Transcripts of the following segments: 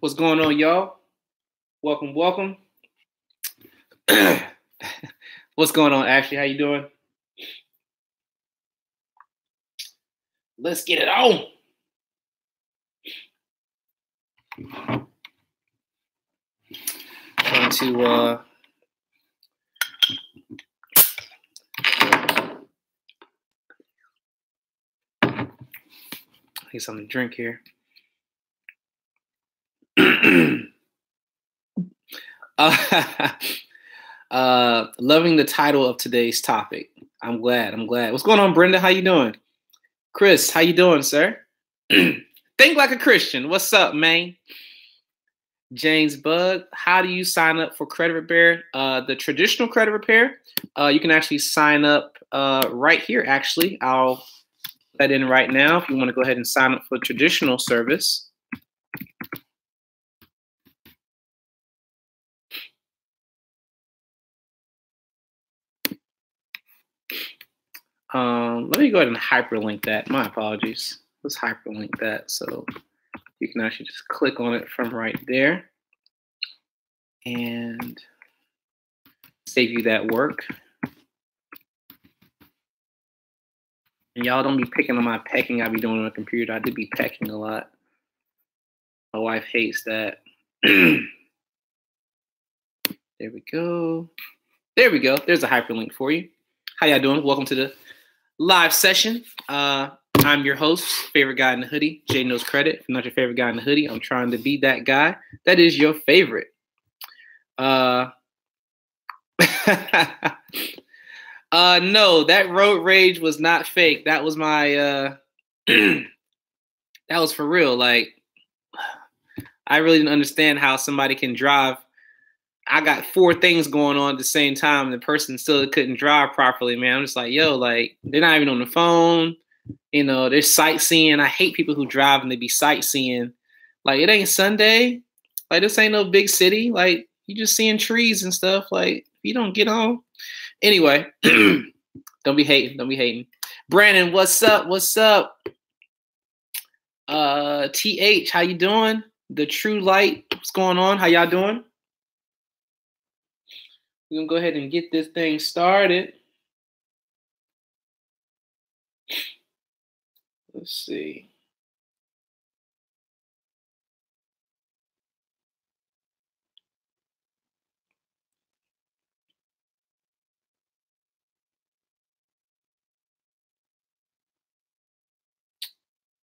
What's going on, y'all? Welcome, welcome. What's going on, Ashley? How you doing? Let's get it on. Going to get something to drink here. Loving the title of today's topic. I'm glad. What's going on, Brenda? How you doing? Chris, how you doing, sir? Think like a Christian. What's up, man? James Bug, how do you sign up for credit repair? The traditional credit repair, you can actually sign up right here, actually. I'll let in right now if you want to go ahead and sign up for traditional service. Let me go ahead and hyperlink that. My apologies. Let's hyperlink that so you can actually just click on it from right there and save you that work. And y'all don't be picking on my pecking I be doing on the computer. I do be pecking a lot. My wife hates that. There we go. There we go. There's a hyperlink for you. How y'all doing? Welcome to the live session. I'm your host, favorite guy in the hoodie, Jay Knows Credit. If I'm not your favorite guy in the hoodie, I'm trying to be that guy that is your favorite. No, that road rage was not fake. That was my that was for real. Like, I really didn't understand how somebody can drive. I got 4 things going on at the same time, and the person still couldn't drive properly, man. I'm just like, yo, like, they're not even on the phone. You know, they're sightseeing. I hate people who drive and they be sightseeing. Like, it ain't Sunday. Like, this ain't no big city. Like, you just seeing trees and stuff. Like, you don't get on. Anyway, don't be hating. Don't be hating. Brandon, what's up? What's up? TH, how you doing? The True Light, what's going on? How y'all doing? We're going to go ahead and get this thing started. Let's see.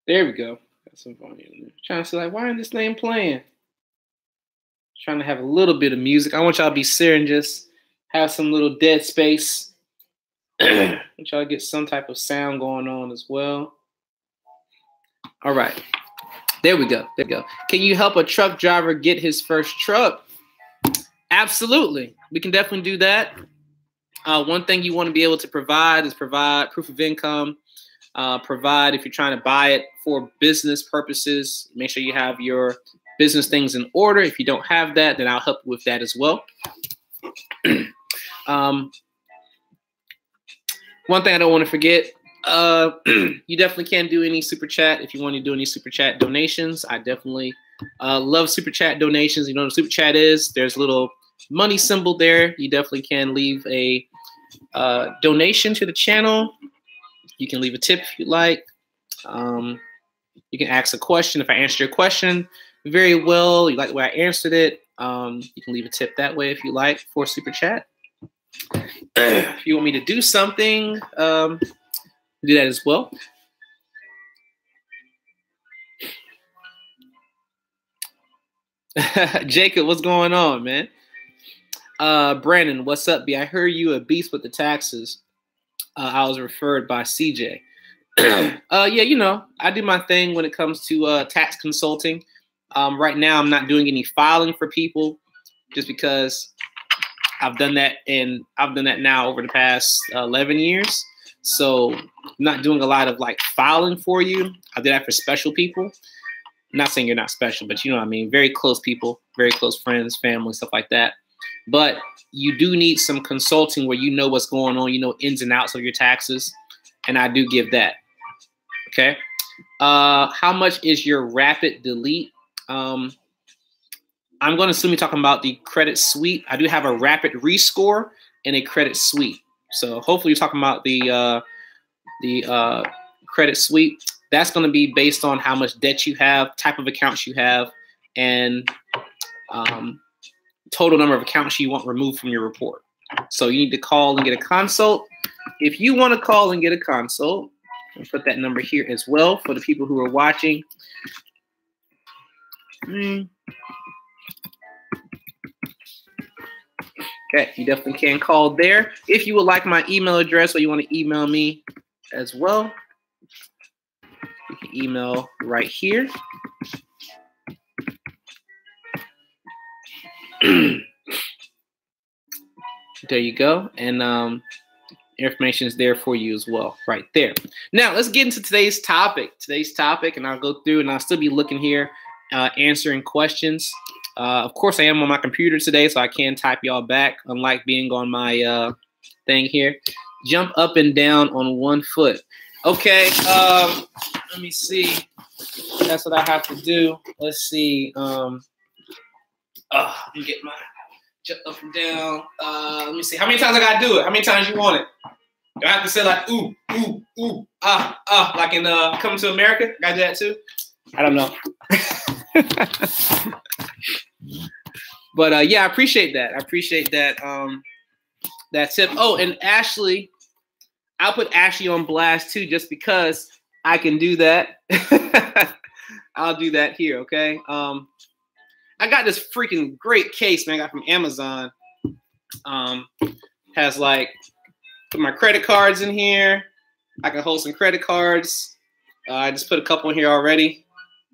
There we go. Got some volume in there. Trying to see, like, why isn't this thing playing? Trying to have a little bit of music. I want y'all to be serious and just have some little dead space. I want y'all to get some type of sound going on as well. All right. There we go. There we go. Can you help a truck driver get his first truck? Absolutely. We can definitely do that. One thing you want to be able to provide is provide proof of income. Provide, if you're trying to buy it for business purposes, make sure you have your business things in order. If you don't have that, then I'll help with that as well. One thing I don't want to forget, you definitely can do any super chat if you want to do any super chat donations. I definitely love super chat donations. You know what a super chat is? There's a little money symbol there. You definitely can leave a donation to the channel. You can leave a tip if you like. You can ask a question. If I answered your question very well, you like the way I answered it, you can leave a tip that way if you like for super chat. If you want me to do something, do that as well. Jacob, what's going on, man? Brandon, what's up, B? I heard you a beast with the taxes. I was referred by CJ. Yeah, you know, I do my thing when it comes to tax consulting. Right now, I'm not doing any filing for people just because I've done that, and I've done that now over the past 11 years. So I'm not doing a lot of like filing for you. I do that for special people. I'm not saying you're not special, but you know what I mean. Very close people, very close friends, family, stuff like that. But you do need some consulting where you know what's going on, you know, ins and outs of your taxes. And I do give that. Okay. How much is your rapid delete? I'm going to assume you're talking about the credit suite. I do have a rapid rescore and a credit suite. So hopefully you're talking about the credit suite. That's going to be based on how much debt you have, type of accounts you have, and total number of accounts you want removed from your report. So you need to call and get a consult. If you want to call and get a consult, I'll put that number here as well for the people who are watching. Okay, you definitely can call there. If you would like my email address or you want to email me as well, you can email right here. There you go. And information is there for you as well, right there. Now, let's get into today's topic. And I'll go through and I'll still be looking here, answering questions. Of course, I am on my computer today, so I can type y'all back, unlike being on my thing here. Jump up and down on one foot. Okay, let me see. That's what I have to do. Let's see. Let me get my jump up and down. Let me see. How many times I gotta do it? How many times you want it? Do I have to say like ooh, ooh, ooh, like in Coming to America? Gotta do that too? I don't know. But yeah, I appreciate that. I appreciate that that tip. Oh, and Ashley, I'll put Ashley on blast too, just because I can do that. I'll do that here, okay? I got this freaking great case, man. I got from Amazon. Has like put my credit cards in here. I can hold some credit cards. I just put a couple in here already.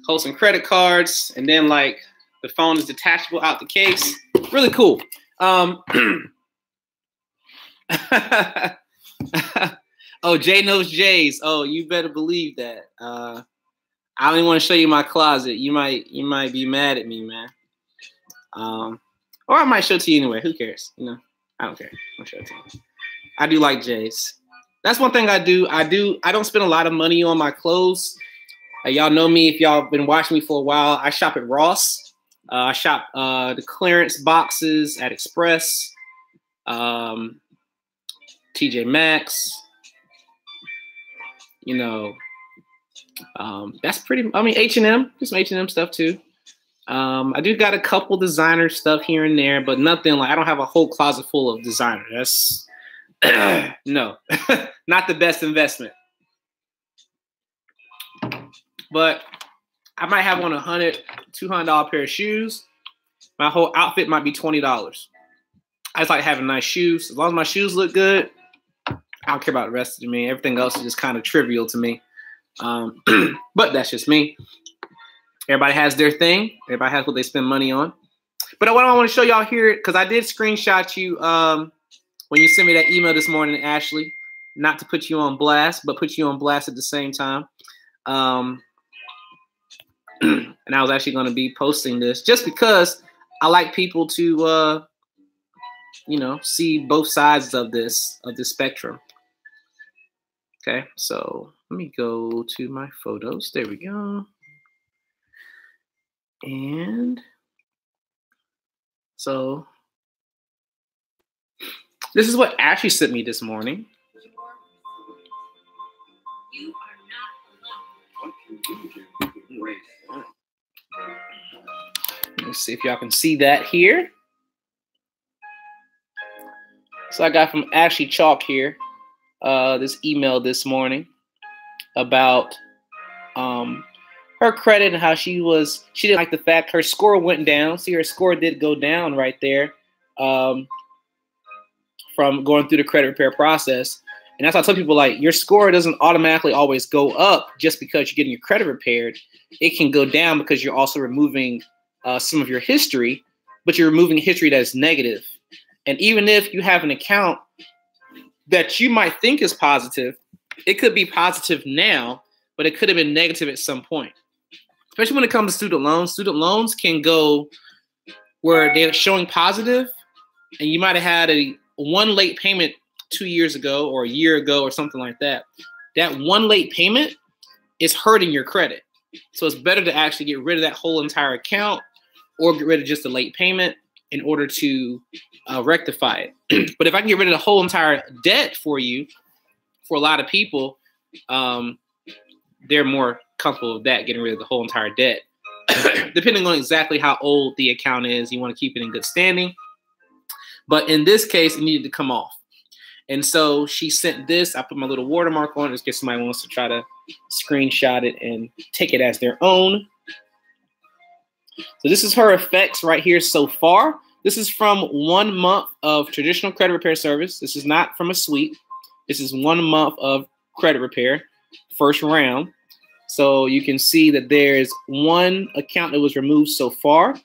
Hold some credit cards, and then like the phone is detachable out the case. Really cool. Oh, Jay knows Jay's. Oh, you better believe that. I don't even want to show you my closet. You might be mad at me, man. Or I might show it to you anyway. Who cares? You know, I don't care. I'll show it to you. I do like Jay's. That's one thing I do. I don't spend a lot of money on my clothes. Y'all know me. If y'all been watching me for a while, I shop at Ross. I shop the clearance boxes at Express, TJ Maxx. You know, that's pretty. I mean, H&M. Do some H&M stuff too. I do got a couple designer stuff here and there, but nothing like I don't have a whole closet full of designer. That's no, not the best investment. But I might have on $100, $200 pair of shoes. My whole outfit might be $20. I just like having nice shoes. As long as my shoes look good, I don't care about the rest of me. Everything else is just kind of trivial to me. But that's just me. Everybody has their thing. Everybody has what they spend money on. But what I want to show y'all here, because I did screenshot you when you sent me that email this morning, Ashley. Not to put you on blast, but put you on blast at the same time. And I was actually going to be posting this just because I like people to, you know, see both sides of this spectrum. Okay, so let me go to my photos. There we go. And so this is what Ashley sent me this morning. You are not alone. Let's see if y'all can see that here. So I got from Ashley Chalk here this email this morning about her credit and how she didn't like the fact her score went down. See, her score did go down right there from going through the credit repair process. And that's why I tell people, like, your score doesn't automatically always go up just because you're getting your credit repaired. It can go down because you're also removing some of your history, but you're removing history that is negative. And even if you have an account that you might think is positive, it could be positive now, but it could have been negative at some point. Especially when it comes to student loans. Student loans can go where they're showing positive, and you might have had one late payment 2 years ago or a year ago or something like that. That one late payment is hurting your credit. So it's better to actually get rid of that whole entire account or get rid of just the late payment in order to rectify it. But if I can get rid of the whole entire debt for you, for a lot of people, they're more comfortable with that, getting rid of the whole entire debt. Depending on exactly how old the account is, you want to keep it in good standing. But in this case, it needed to come off. And so she sent this. I put my little watermark on it, just in case somebody wants to try to screenshot it and take it as their own. So this is her effects right here so far. This is from 1 month of traditional credit repair service. This is not from a suite. This is 1 month of credit repair, first round. So you can see that there's one account that was removed so far.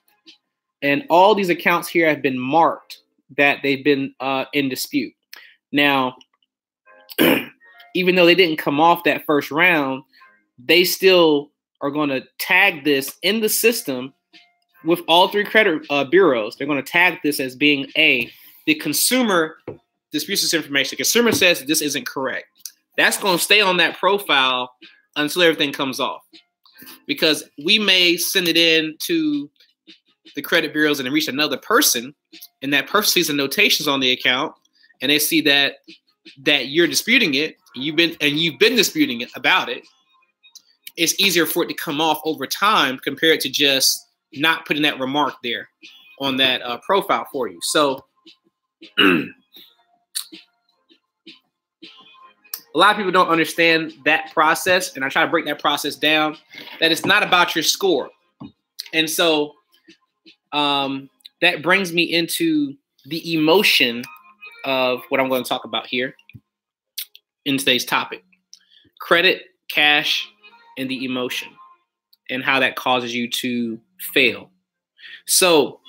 And all these accounts here have been marked that they've been in dispute. Now, even though they didn't come off that first round, they still are going to tag this in the system with all 3 credit bureaus. They're going to tag this as being the consumer disputes this information. The consumer says this isn't correct. That's going to stay on that profile until everything comes off. Because we may send it in to the credit bureaus and reach another person, and that person sees the notations on the account, and they see that you're disputing it, you've been disputing it about it. It's easier for it to come off over time compared to just not putting that remark there on that profile for you. So a lot of people don't understand that process, and I try to break that process down, that it's not about your score. And so that brings me into the emotion of what I'm going to talk about here in today's topic: credit, cash, and the emotion, and how that causes you to fail. So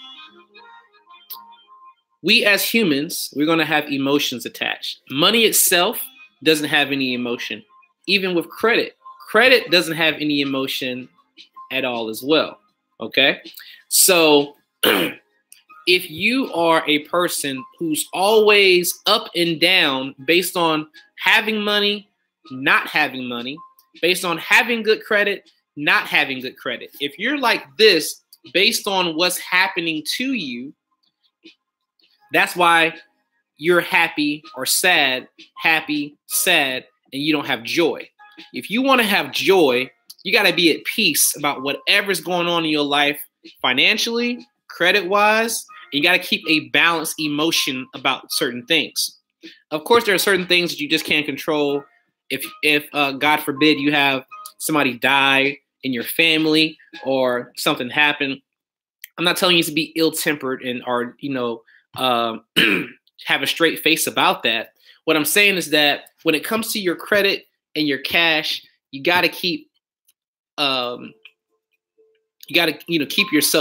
we as humans, we're going to have emotions attached. Money itself doesn't have any emotion. Even with credit, credit doesn't have any emotion at all as well. Okay? So if you are a person who's always up and down based on having money, not having money, based on having good credit, not having good credit, if you're like this based on what's happening to you, that's why you're happy or sad, happy, sad, and you don't have joy. If you want to have joy, you got to be at peace about whatever's going on in your life financially, credit-wise. You got to keep a balanced emotion about certain things. Of course, there are certain things that you just can't control. If God forbid, you have somebody die in your family or something happen, I'm not telling you to be ill-tempered and have a straight face about that. What I'm saying is that when it comes to your credit and your cash, you got to keep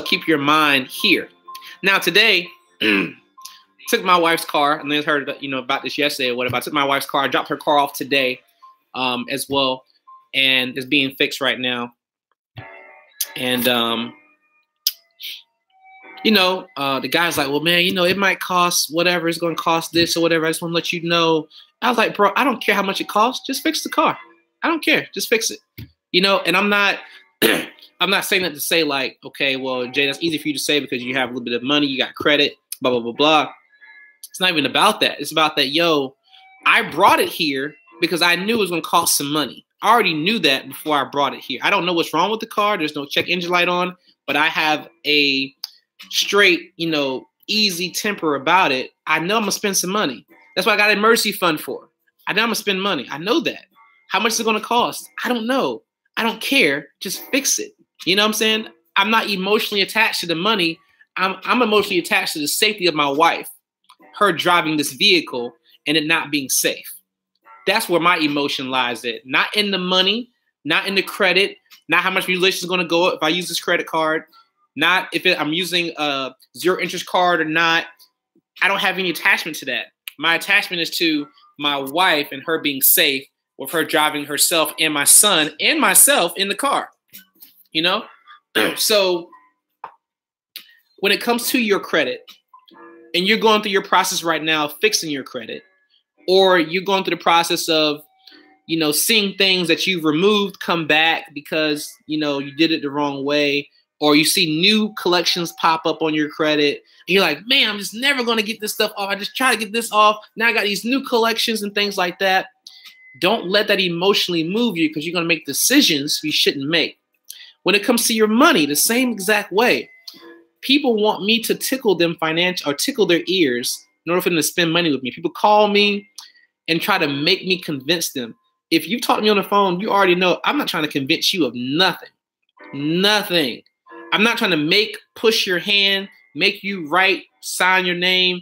keep your mind here. Now today, took my wife's car, and I heard about this yesterday or whatever. I took my wife's car, I dropped her car off today as well, and it's being fixed right now. And the guy's like, well, man, it might cost whatever. It's going to cost this or whatever. I just want to let you know. I was like, bro, I don't care how much it costs. Just fix the car. I don't care. Just fix it. And I'm not I'm not saying that to say like, okay, well, Jay, that's easy for you to say because you have a little bit of money, you got credit, blah, blah, blah, blah. It's not even about that. It's about that, I brought it here because I knew it was going to cost some money. I already knew that before I brought it here. I don't know what's wrong with the car. There's no check engine light on, but I have a straight, easy temper about it. I know I'm going to spend some money. That's what I got an emergency fund for. I know I'm going to spend money. I know that. How much is it going to cost? I don't know. I don't care. Just fix it. You know what I'm saying? I'm not emotionally attached to the money. I'm emotionally attached to the safety of my wife, her driving this vehicle and it not being safe. That's where my emotion lies at. Not in the money, not in the credit, not how much relation is going to go up if I use this credit card, not if I'm using a zero interest card or not. I don't have any attachment to that. My attachment is to my wife and her being safe with her driving herself and my son and myself in the car. So when it comes to your credit and you're going through your process right now, fixing your credit, or you're going through the process of, seeing things that you've removed come back because, you did it the wrong way, or you see new collections pop up on your credit, and you're like, man, I'm just never going to get this stuff off. I just try to get this off. Now I got these new collections and things like that. Don't let that emotionally move you, because you're going to make decisions you shouldn't make. When it comes to your money, the same exact way. People want me to tickle them financial, or tickle their ears in order for them to spend money with me. People call me and try to make me convince them. If you talk to me on the phone, you already know I'm not trying to convince you of nothing. Nothing. I'm not trying to push your hand, make you write, sign your name.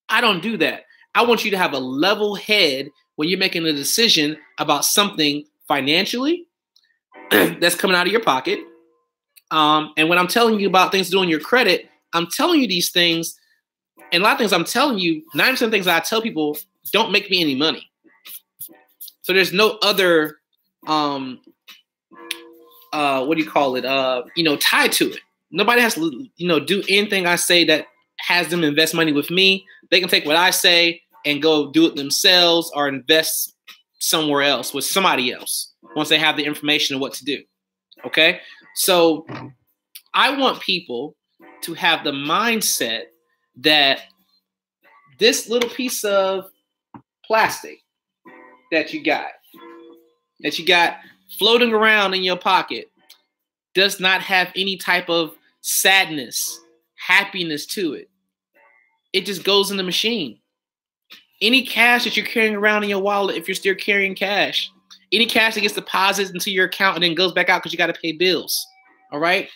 I don't do that. I want you to have a level head when you're making a decision about something financially that's coming out of your pocket. And when I'm telling you about things doing your credit, I'm telling you these things. And a lot of things I'm telling you, 90% of things I tell people don't make me any money. So there's no other, what do you call it? Tied to it. Nobody has to, do anything I say that has them invest money with me. They can take what I say and go do it themselves, or invest somewhere else with somebody else once they have the information of what to do. Okay. So I want people to have the mindset that this little piece of plastic that you got floating around in your pocket does not have any type of sadness, happiness to it. It just goes in the machine. Any cash that you're carrying around in your wallet, if you're still carrying cash, any cash that gets deposited into your account and then goes back out because you got to pay bills. All right?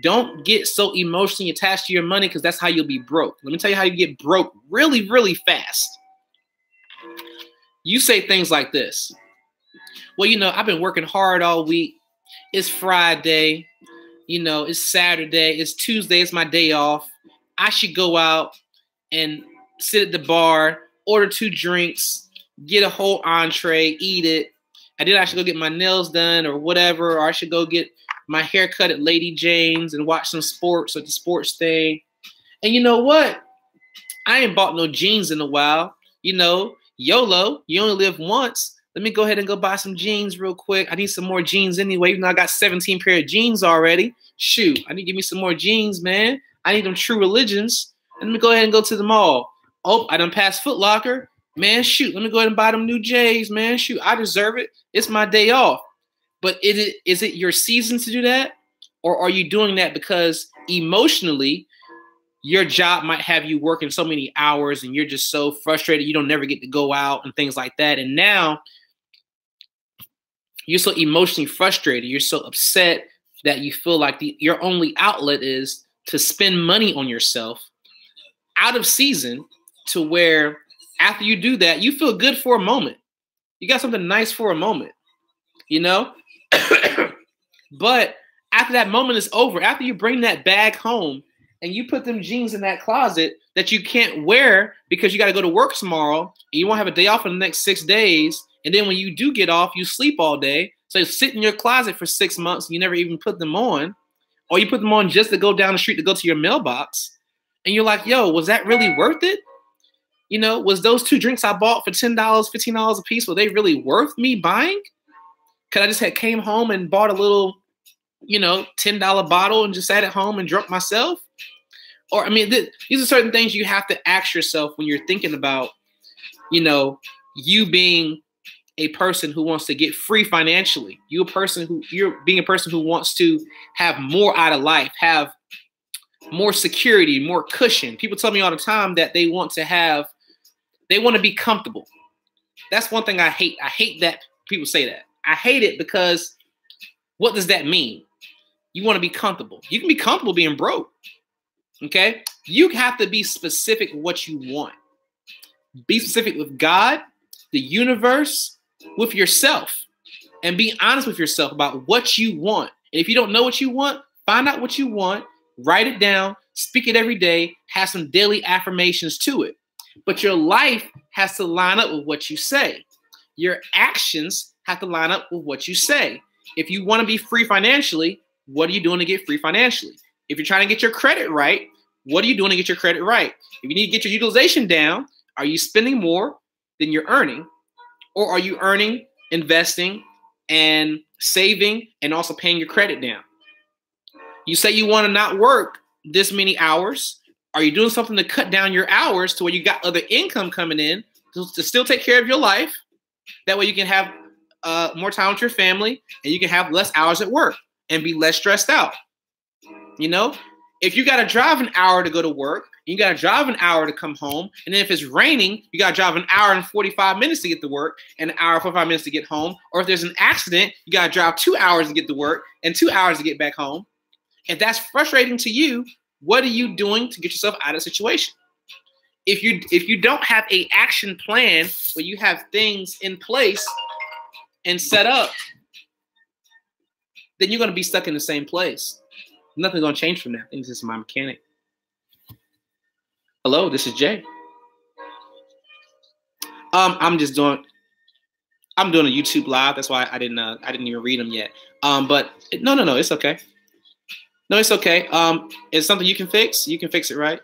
Don't get so emotionally attached to your money, because that's how you'll be broke. Let me tell you how you get broke really, really fast. You say things like this. Well, I've been working hard all week. It's Friday. It's Saturday. It's Tuesday. It's my day off. I should go out and sit at the bar, order 2 drinks, get a whole entree, eat it. I did. I should go get my nails done or whatever, or I should go get my hair cut at Lady Jane's and watch some sports at the sports thing. And you know what? I ain't bought no jeans in a while. YOLO, you only live once. Let me go ahead and go buy some jeans real quick. I need some more jeans anyway, even though I got 17 pair of jeans already. Shoot, I need to give me some more jeans, man. I need them True Religions. Let me go ahead and go to the mall. Oh, I done passed Foot Locker. Man, shoot, let me go ahead and buy them new J's, man. Shoot, I deserve it. It's my day off. But is it your season to do that? Or are you doing that because emotionally your job might have you working so many hours and you're just so frustrated you don't never get to go out and things like that? And now you're so emotionally frustrated, you're so upset that you feel like your only outlet is to spend money on yourself out of season, to where after you do that, you feel good for a moment. You got something nice for a moment, But after that moment is over, after you bring that bag home and you put them jeans in that closet that you can't wear because you got to go to work tomorrow, and you won't have a day off in the next 6 days. And then when you do get off, you sleep all day. So you sit in your closet for 6 months and you never even put them on, or you put them on just to go down the street to go to your mailbox. And you're like, yo, was that really worth it? Was those 2 drinks I bought for $10, $15 a piece, were they really worth me buying? Because I just came home and bought a little, $10 bottle and just sat at home and drunk myself? Or, these are certain things you have to ask yourself when you're thinking about, you being a person who wants to get free financially. You're being a person who wants to have more out of life, have more security, more cushion. People tell me all the time that they want to be comfortable. That's one thing I hate. I hate that people say that. I hate it because what does that mean? You want to be comfortable. You can be comfortable being broke. Okay? You have to be specific with what you want. Be specific with God, the universe, with yourself, and be honest with yourself about what you want. And if you don't know what you want, find out what you want, write it down, speak it every day, have some daily affirmations to it. But your life has to line up with what you say. Your actions have to line up with what you say. If you want to be free financially, what are you doing to get free financially? If you're trying to get your credit right, what are you doing to get your credit right? If you need to get your utilization down, are you spending more than you're earning? Or are you earning, investing, and saving, and also paying your credit down? You say you want to not work this many hours. Are you doing something to cut down your hours to where you got other income coming in to still take care of your life? That way you can have more time with your family and you can have less hours at work and be less stressed out. You know, if you got to drive an hour to go to work, you got to drive an hour to come home. And then if it's raining, you got to drive an hour and 45 minutes to get to work and an hour and 45 minutes to get home. Or if there's an accident, you got to drive 2 hours to get to work and 2 hours to get back home. If that's frustrating to you, what are you doing to get yourself out of the situation? If you don't have an action plan where you have things in place and set up, then you're going to be stuck in the same place. Nothing's going to change from that. I think this is my mechanic. Hello, this is Jay. I'm doing a YouTube live. That's why I didn't even read them yet. But no, it's okay. No, it's okay. It's something you can fix. You can fix it, right?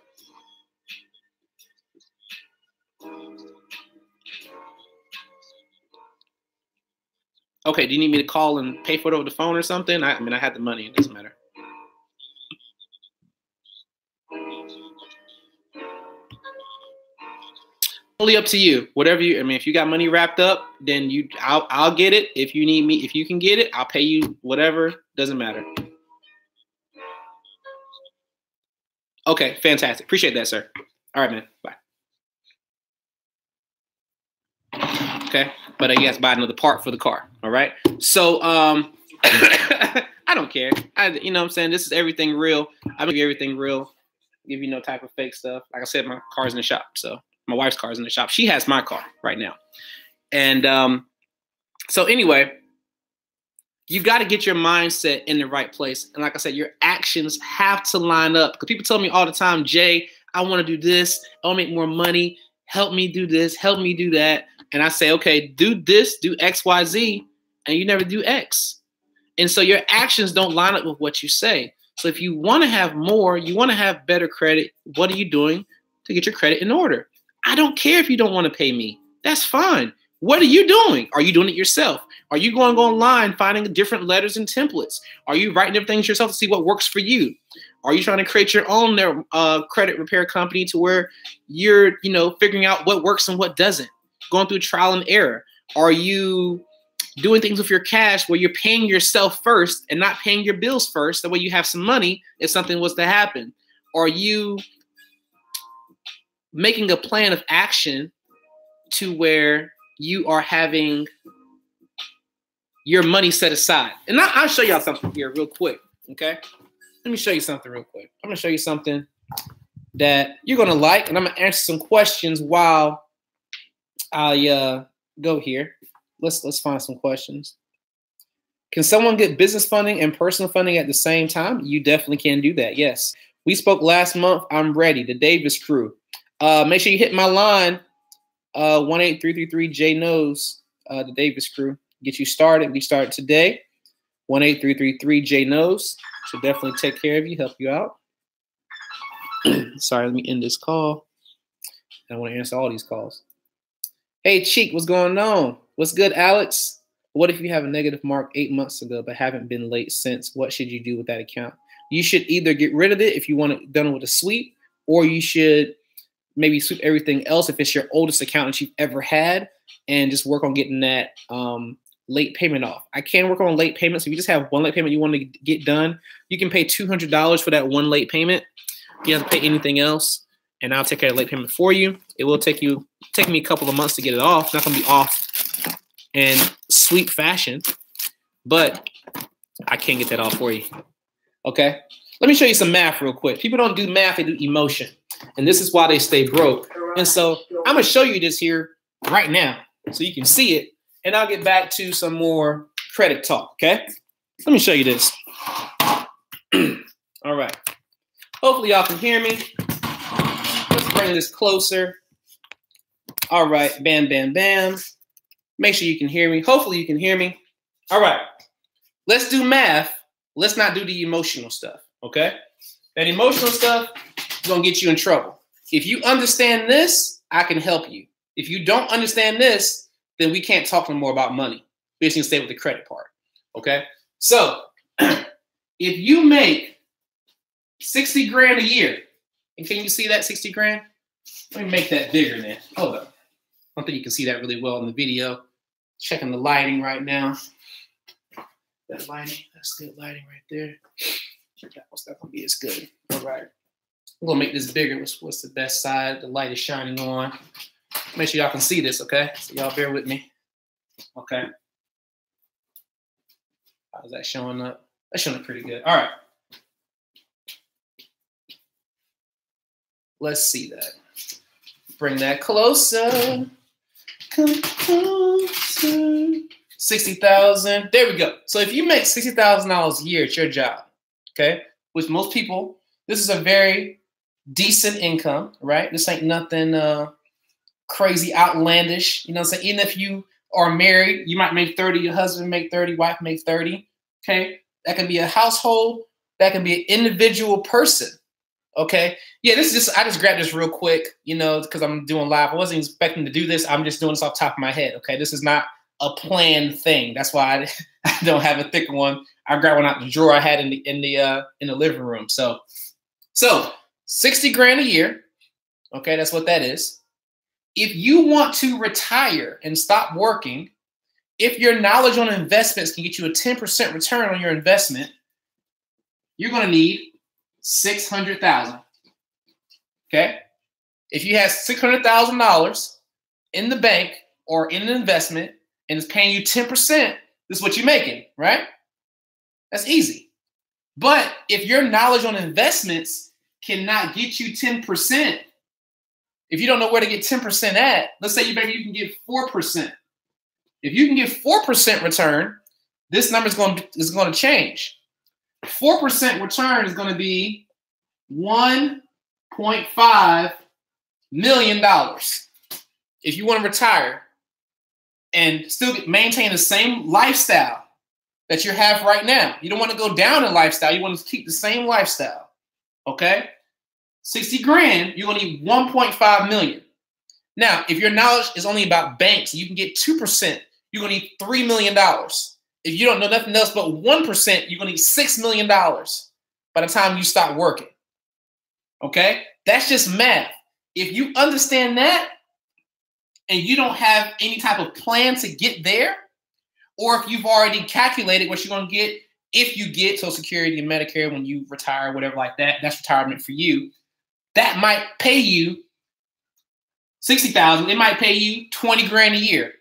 Okay, do you need me to call and pay for it over the phone or something? I mean, I had the money. It doesn't matter. Totally up to you. Whatever you, I mean, if you got money wrapped up, then I'll get it. If you need me, if you can get it, I'll pay you whatever. Doesn't matter. Okay, fantastic. Appreciate that, sir. All right, man. Bye. Okay, but I guess buy another part for the car. All right. So I don't care. You know what I'm saying? This is everything real. I give you everything real. Give you no type of fake stuff. Like I said, my car's in the shop. So my wife's car's in the shop. She has my car right now. And so anyway, you got to get your mindset in the right place. And like I said, your actions have to line up. Because people tell me all the time, Jay, I want to do this. I want to make more money. Help me do this. Help me do that. And I say, okay, do this, do X, Y, Z, and you never do X. And so your actions don't line up with what you say. So if you want to have more, you want to have better credit, what are you doing to get your credit in order? I don't care if you don't want to pay me. That's fine. What are you doing? Are you doing it yourself? Are you going online, finding different letters and templates? Are you writing everything yourself to see what works for you? Are you trying to create your own credit repair company to where you're, figuring out what works and what doesn't? Going through trial and error. Are you doing things with your cash where you're paying yourself first and not paying your bills first? That way you have some money if something was to happen. Are you making a plan of action to where you are having your money set aside? And I'll show y'all something here real quick, okay? Let me show you something real quick. I'm going to show you something that you're going to like, and I'm going to answer some questions while I go here. Let's find some questions. Can someone get business funding and personal funding at the same time? You definitely can do that, yes. We spoke last month. I'm ready. The Davis crew. Make sure you hit my line, 1-833-J-KNOWS, the Davis crew. Get you started. We start today. 1-833-J-KNOWS. Should definitely take care of you, help you out. Sorry, let me end this call. I want to answer all these calls. Hey, Cheek, what's going on? What's good, Alex? What if you have a negative mark 8 months ago but haven't been late since? What should you do with that account? You should either get rid of it if you want it done with a sweep, or you should maybe sweep everything else if it's your oldest account that you've ever had, and just work on getting that late payment off. I can work on late payments. If you just have one late payment you want to get done, you can pay $200 for that one late payment. You don't have to pay anything else, and I'll take care of the late payment for you. It will take me a couple of months to get it off. It's not going to be off in sweep fashion, but I can get that off for you. Okay? Let me show you some math real quick. People don't do math, they do emotion. And this is why they stay broke. And so I'm going to show you this here right now so you can see it. And I'll get back to some more credit talk, okay? Let me show you this. All right. Hopefully y'all can hear me. Let's bring this closer. All right. Bam, bam, bam. Make sure you can hear me. Hopefully you can hear me. All right. Let's do math. Let's not do the emotional stuff, okay? That emotional stuff is going to get you in trouble. If you understand this, I can help you. If you don't understand this, then we can't talk no more about money. We just need to stay with the credit part, okay? So if you make 60 grand a year. And can you see that 60 grand? Let me make that bigger then. Hold up. I don't think you can see that really well in the video. Checking the lighting right now. That lighting, that's good lighting right there. That's not gonna be as good. All right. I'm gonna make this bigger. What's the best side? The light is shining on. Make sure y'all can see this, okay? So y'all bear with me. Okay. How's that showing up? That's showing up pretty good. All right. Let's see that. Bring that closer. Come closer. 60,000. There we go. So if you make $60,000 a year, it's your job. Okay. Which most people, this is a very decent income, right? This ain't nothing crazy outlandish. You know what I'm saying? Even if you are married, you might make 30, your husband make 30, wife makes 30. Okay. That can be a household. That can be an individual person. Okay. Yeah, this is just, I just grabbed this real quick, you know, because I'm doing live. I wasn't expecting to do this. I'm just doing this off the top of my head. Okay. This is not a planned thing. That's why I don't have a thicker one. I grabbed one out the drawer I had in the living room. So 60 grand a year. Okay. That's what that is. If you want to retire and stop working, if your knowledge on investments can get you a 10% return on your investment, you're going to need $600,000. Okay. If you have $600,000 in the bank or in an investment and it's paying you 10%, this is what you're making, right? That's easy. But if your knowledge on investments cannot get you 10%, if you don't know where to get 10% at, let's say maybe you can get 4%. If you can get 4% return, this number is going to change. 4% return is going to be $1.5 million. If you want to retire and still maintain the same lifestyle that you have right now, you don't want to go down in lifestyle. You want to keep the same lifestyle. Okay. 60 grand, you're going to need 1.5 million. Now, if your knowledge is only about banks, you can get 2%. You're going to need $3 million. If you don't know nothing else but 1%, you're going to need $6 million by the time you stop working. Okay? That's just math. If you understand that and you don't have any type of plan to get there, or if you've already calculated what you're going to get if you get Social Security and Medicare when you retire, whatever like that, that's retirement for you. That might pay you $60,000. It might pay you 20 grand a year.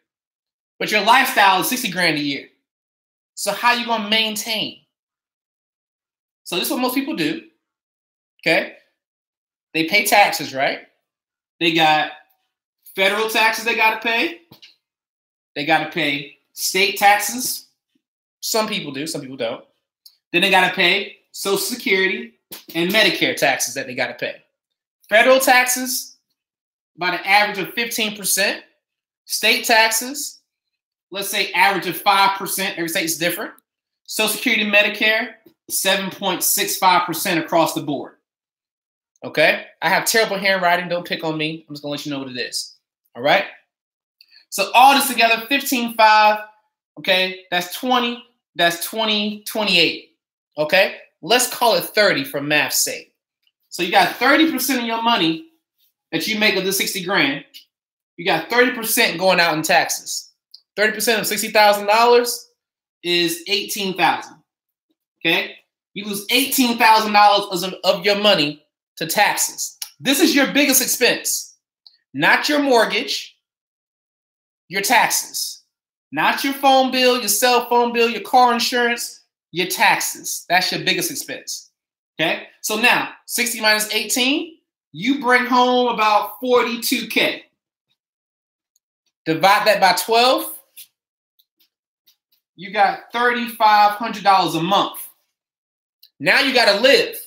But your lifestyle is 60 grand a year. So how are you going to maintain? So this is what most people do. Okay. They pay taxes, right? They got federal taxes they got to pay. They got to pay state taxes. Some people do, some people don't. Then they got to pay Social Security and Medicare taxes that they got to pay. Federal taxes, about an average of 15%. State taxes, let's say average of 5%. Every state's different. Social Security and Medicare, 7.65% across the board. Okay? I have terrible handwriting. Don't pick on me. I'm just going to let you know what it is. All right? So all this together, 15.5. Okay? That's 20. That's 20, 28. Okay? Let's call it 30 for math's sake. So you got 30% of your money that you make of the 60 grand. You got 30% going out in taxes. 30% of $60,000 is $18,000. Okay? You lose $18,000 of your money to taxes. This is your biggest expense. Not your mortgage, your taxes. Not your phone bill, your cell phone bill, your car insurance, your taxes. That's your biggest expense. Okay? So now, 60 minus 18, you bring home about 42K. Divide that by 12, you got $3,500 a month. Now you got to live.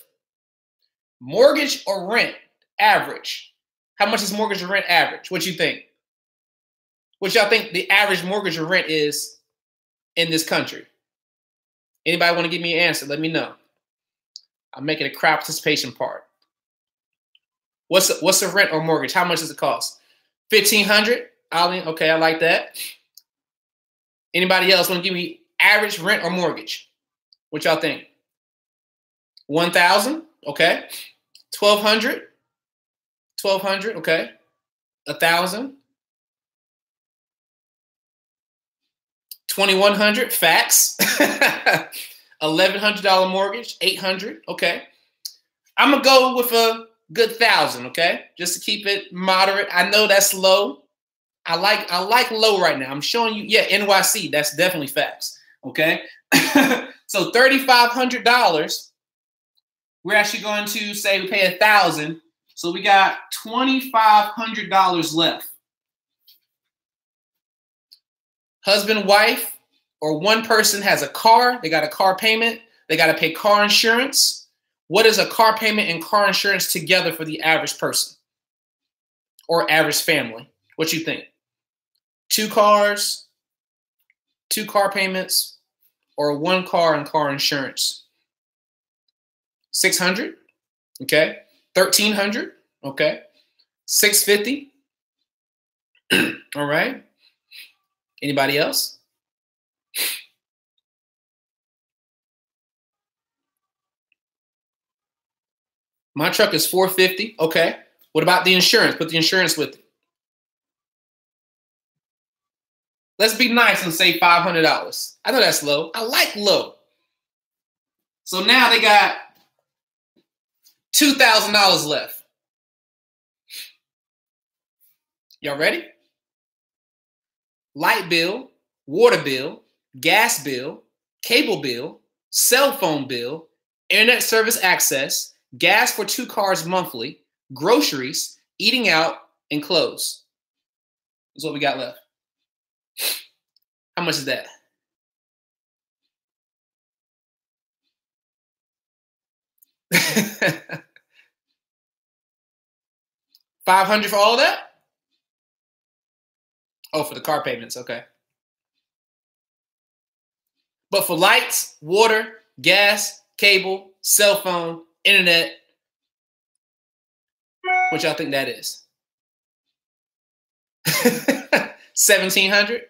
Mortgage or rent, average. How much is mortgage or rent average? What you think? What y'all think the average mortgage or rent is in this country? Anybody want to give me an answer? Let me know. I'm making a crowd participation part. What's the rent or mortgage? How much does it cost? $1,500? Okay, I like that. Anybody else want to give me average rent or mortgage? What y'all think? $1,000? Okay. 1,200. 1,200. Okay. 1,000. 2,100. Facts. $1,100 mortgage. 800. Okay. I'm gonna go with a good 1,000. Okay, just to keep it moderate. I know that's low. I like low right now. I'm showing you. Yeah, NYC. That's definitely facts. Okay. So $3,500. We're actually going to say we pay 1,000. So we got $2,500 left. Husband, wife, or one person has a car. They got a car payment. They got to pay car insurance. What is a car payment and car insurance together for the average person or average family? What you think? 2 cars, 2 car payments, or 1 car and car insurance? 600. Okay. 1,300. Okay. 650. All right. Anybody else? My truck is 450. Okay. What about the insurance? Put the insurance with it. Let's be nice and say $500. I know that's low. I like low. So now they got $2,000 left. Y'all ready? Light bill, water bill, gas bill, cable bill, cell phone bill, internet service access, gas for 2 cars monthly, groceries, eating out, and clothes. That's what we got left. How much is that? $500 for all of that? Oh, for the car payments, okay. But for lights, water, gas, cable, cell phone, internet, what y'all think that is? 1,700?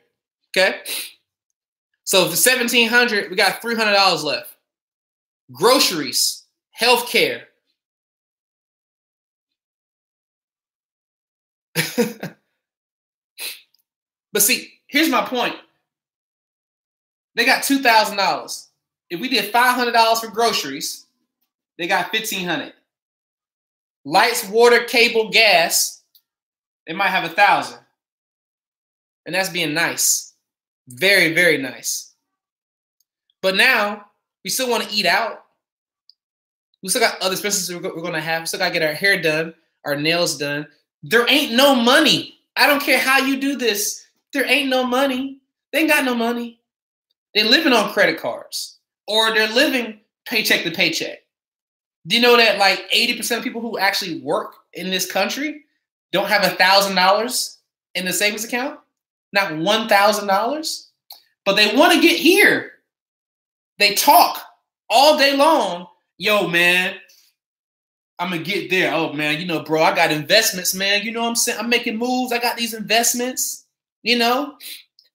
Okay. So for 1,700, we got $300 left. Groceries, healthcare. But see, here's my point. They got $2,000. If we did $500 for groceries, they got $1,500. Lights, water, cable, gas, they might have 1,000. And that's being nice. Very, very nice. But now we still want to eat out. We still got other expenses we're going to have. We still got to get our hair done, our nails done. There ain't no money. I don't care how you do this. There ain't no money. They ain't got no money. They're living on credit cards or they're living paycheck to paycheck. Do you know that like 80% of people who actually work in this country don't have $1,000 in the savings account? Not $1,000, but they want to get here. They talk all day long. Yo, man, I'm going to get there. Oh, man, you know, bro, I got investments, man. You know what I'm saying? I'm making moves. I got these investments, you know.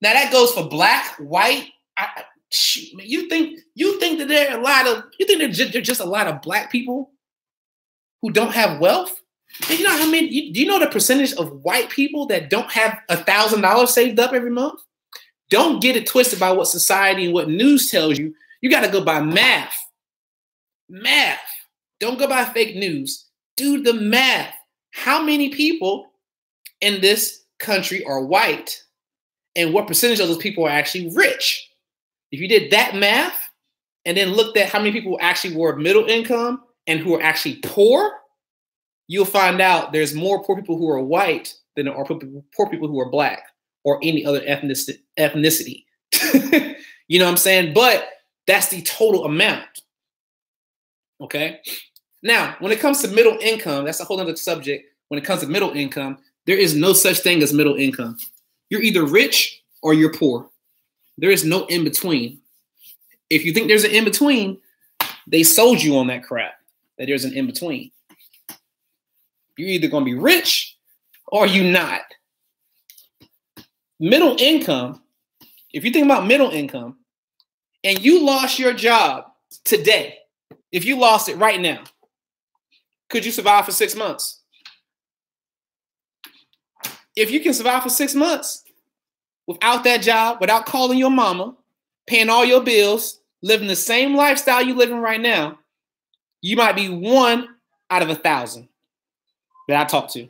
Now, that goes for black, white. Shoot, man, you think that there are a lot of, you think there's just a lot of black people who don't have wealth? And you know how many, do you know the percentage of white people that don't have $1,000 saved up every month? Don't get it twisted by what society and what news tells you. You got to go by math. Math. Don't go by fake news. Do the math. How many people in this country are white? And what percentage of those people are actually rich? If you did that math and then looked at how many people actually were middle income and who are actually poor, you'll find out there's more poor people who are white than there are poor people who are black or any other ethnicity. You know what I'm saying? But that's the total amount. Okay. Now, when it comes to middle income, that's a whole other subject. When it comes to middle income, there is no such thing as middle income. You're either rich or you're poor. There is no in between. If you think there's an in between, they sold you on that crap, that there's an in between. You're either going to be rich or you're not. Middle income, if you think about middle income and you lost your job today, if you lost it right now, Could you survive for 6 months? If you can survive for 6 months without that job, without calling your mama, paying all your bills, living the same lifestyle you're living right now, you might be 1 out of 1,000 that I talk to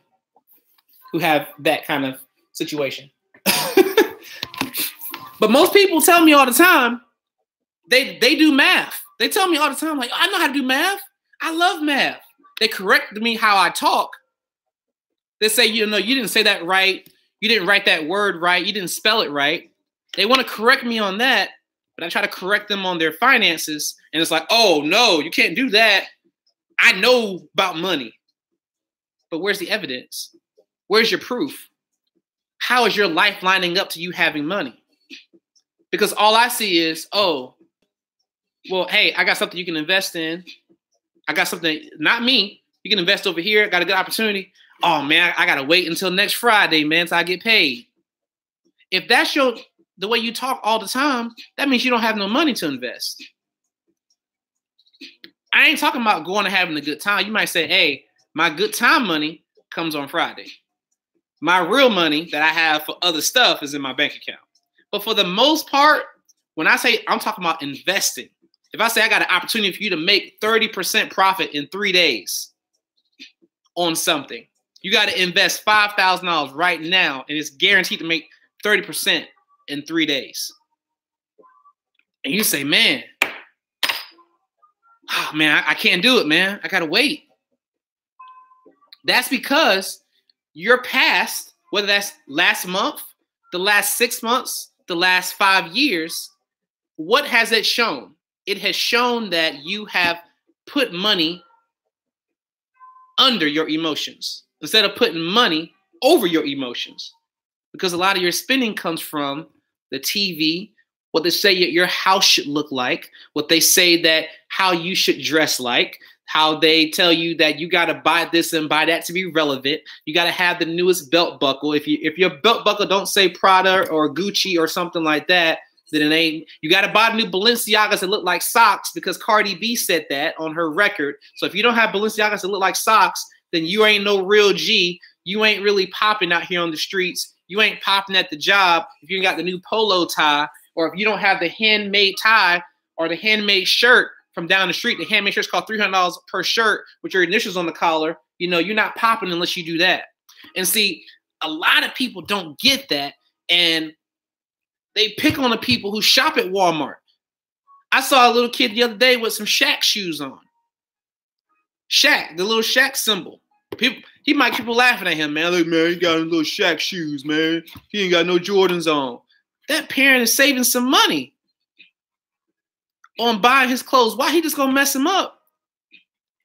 who have that kind of situation. But most people tell me all the time, they do math. They tell me all the time, like, I know how to do math. I love math. They correct me how I talk. They say, you didn't say that right. You didn't write that word right. You didn't spell it right. They want to correct me on that, but I try to correct them on their finances. And it's like, oh, no, you can't do that. I know about money. But where's the evidence? Where's your proof? How is your life lining up to you having money? Because all I see is, oh, well, hey, I got something you can invest in. I got something, not me. You can invest over here. Got a good opportunity. Oh, man, I got to wait until next Friday, man, so I get paid. If that's the way you talk all the time, that means you don't have no money to invest. I ain't talking about going and having a good time. You might say, hey, my good time money comes on Friday. My real money that I have for other stuff is in my bank account. But for the most part, when I say I'm talking about investing, if I say I got an opportunity for you to make 30% profit in 3 days on something, you got to invest $5,000 right now, and it's guaranteed to make 30% in 3 days. And you say, man, I can't do it, man. I got to wait. That's because your past, whether that's last month, the last 6 months, the last 5 years, what has it shown? It has shown that you have put money under your emotions instead of putting money over your emotions. Because a lot of your spending comes from the TV, what they say your house should look like, what they say that how you should dress like, how they tell you that you got to buy this and buy that to be relevant. You got to have the newest belt buckle. If your belt buckle don't say Prada or Gucci or something like that, then it ain't. You got to buy new Balenciagas that look like socks because Cardi B said that on her record. So if you don't have Balenciagas that look like socks, then you ain't no real G. You ain't really popping out here on the streets. You ain't popping at the job if you ain't got the new polo tie, or if you don't have the handmade tie or the handmade shirt from down the street. The handmade shirts cost $300 per shirt with your initials on the collar. You're not popping unless you do that. And see, a lot of people don't get that, and they pick on the people who shop at Walmart. I saw a little kid the other day with some Shaq shoes on. Shaq, the little Shaq symbol. He might keep laughing at him, man. Like, man, he got little Shaq shoes, man. He ain't got no Jordans on. That parent is saving some money on buying his clothes. Why he just gonna mess him up?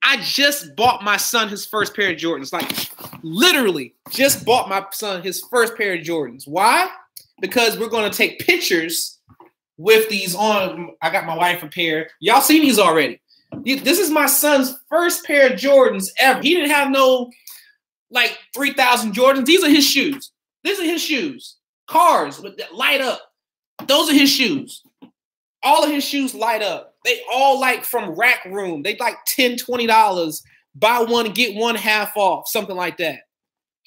I just bought my son his first pair of Jordans. Like, literally just bought my son his first pair of Jordans. Why? Because we're going to take pictures with these on. I got my wife a pair. Y'all seen these already. This is my son's first pair of Jordans ever. He didn't have no, 3,000 Jordans. These are his shoes. These are his shoes. Cars that light up. Those are his shoes. All of his shoes light up. They all from Rack Room. They $10, $20. Buy one, get one half off. Something like that.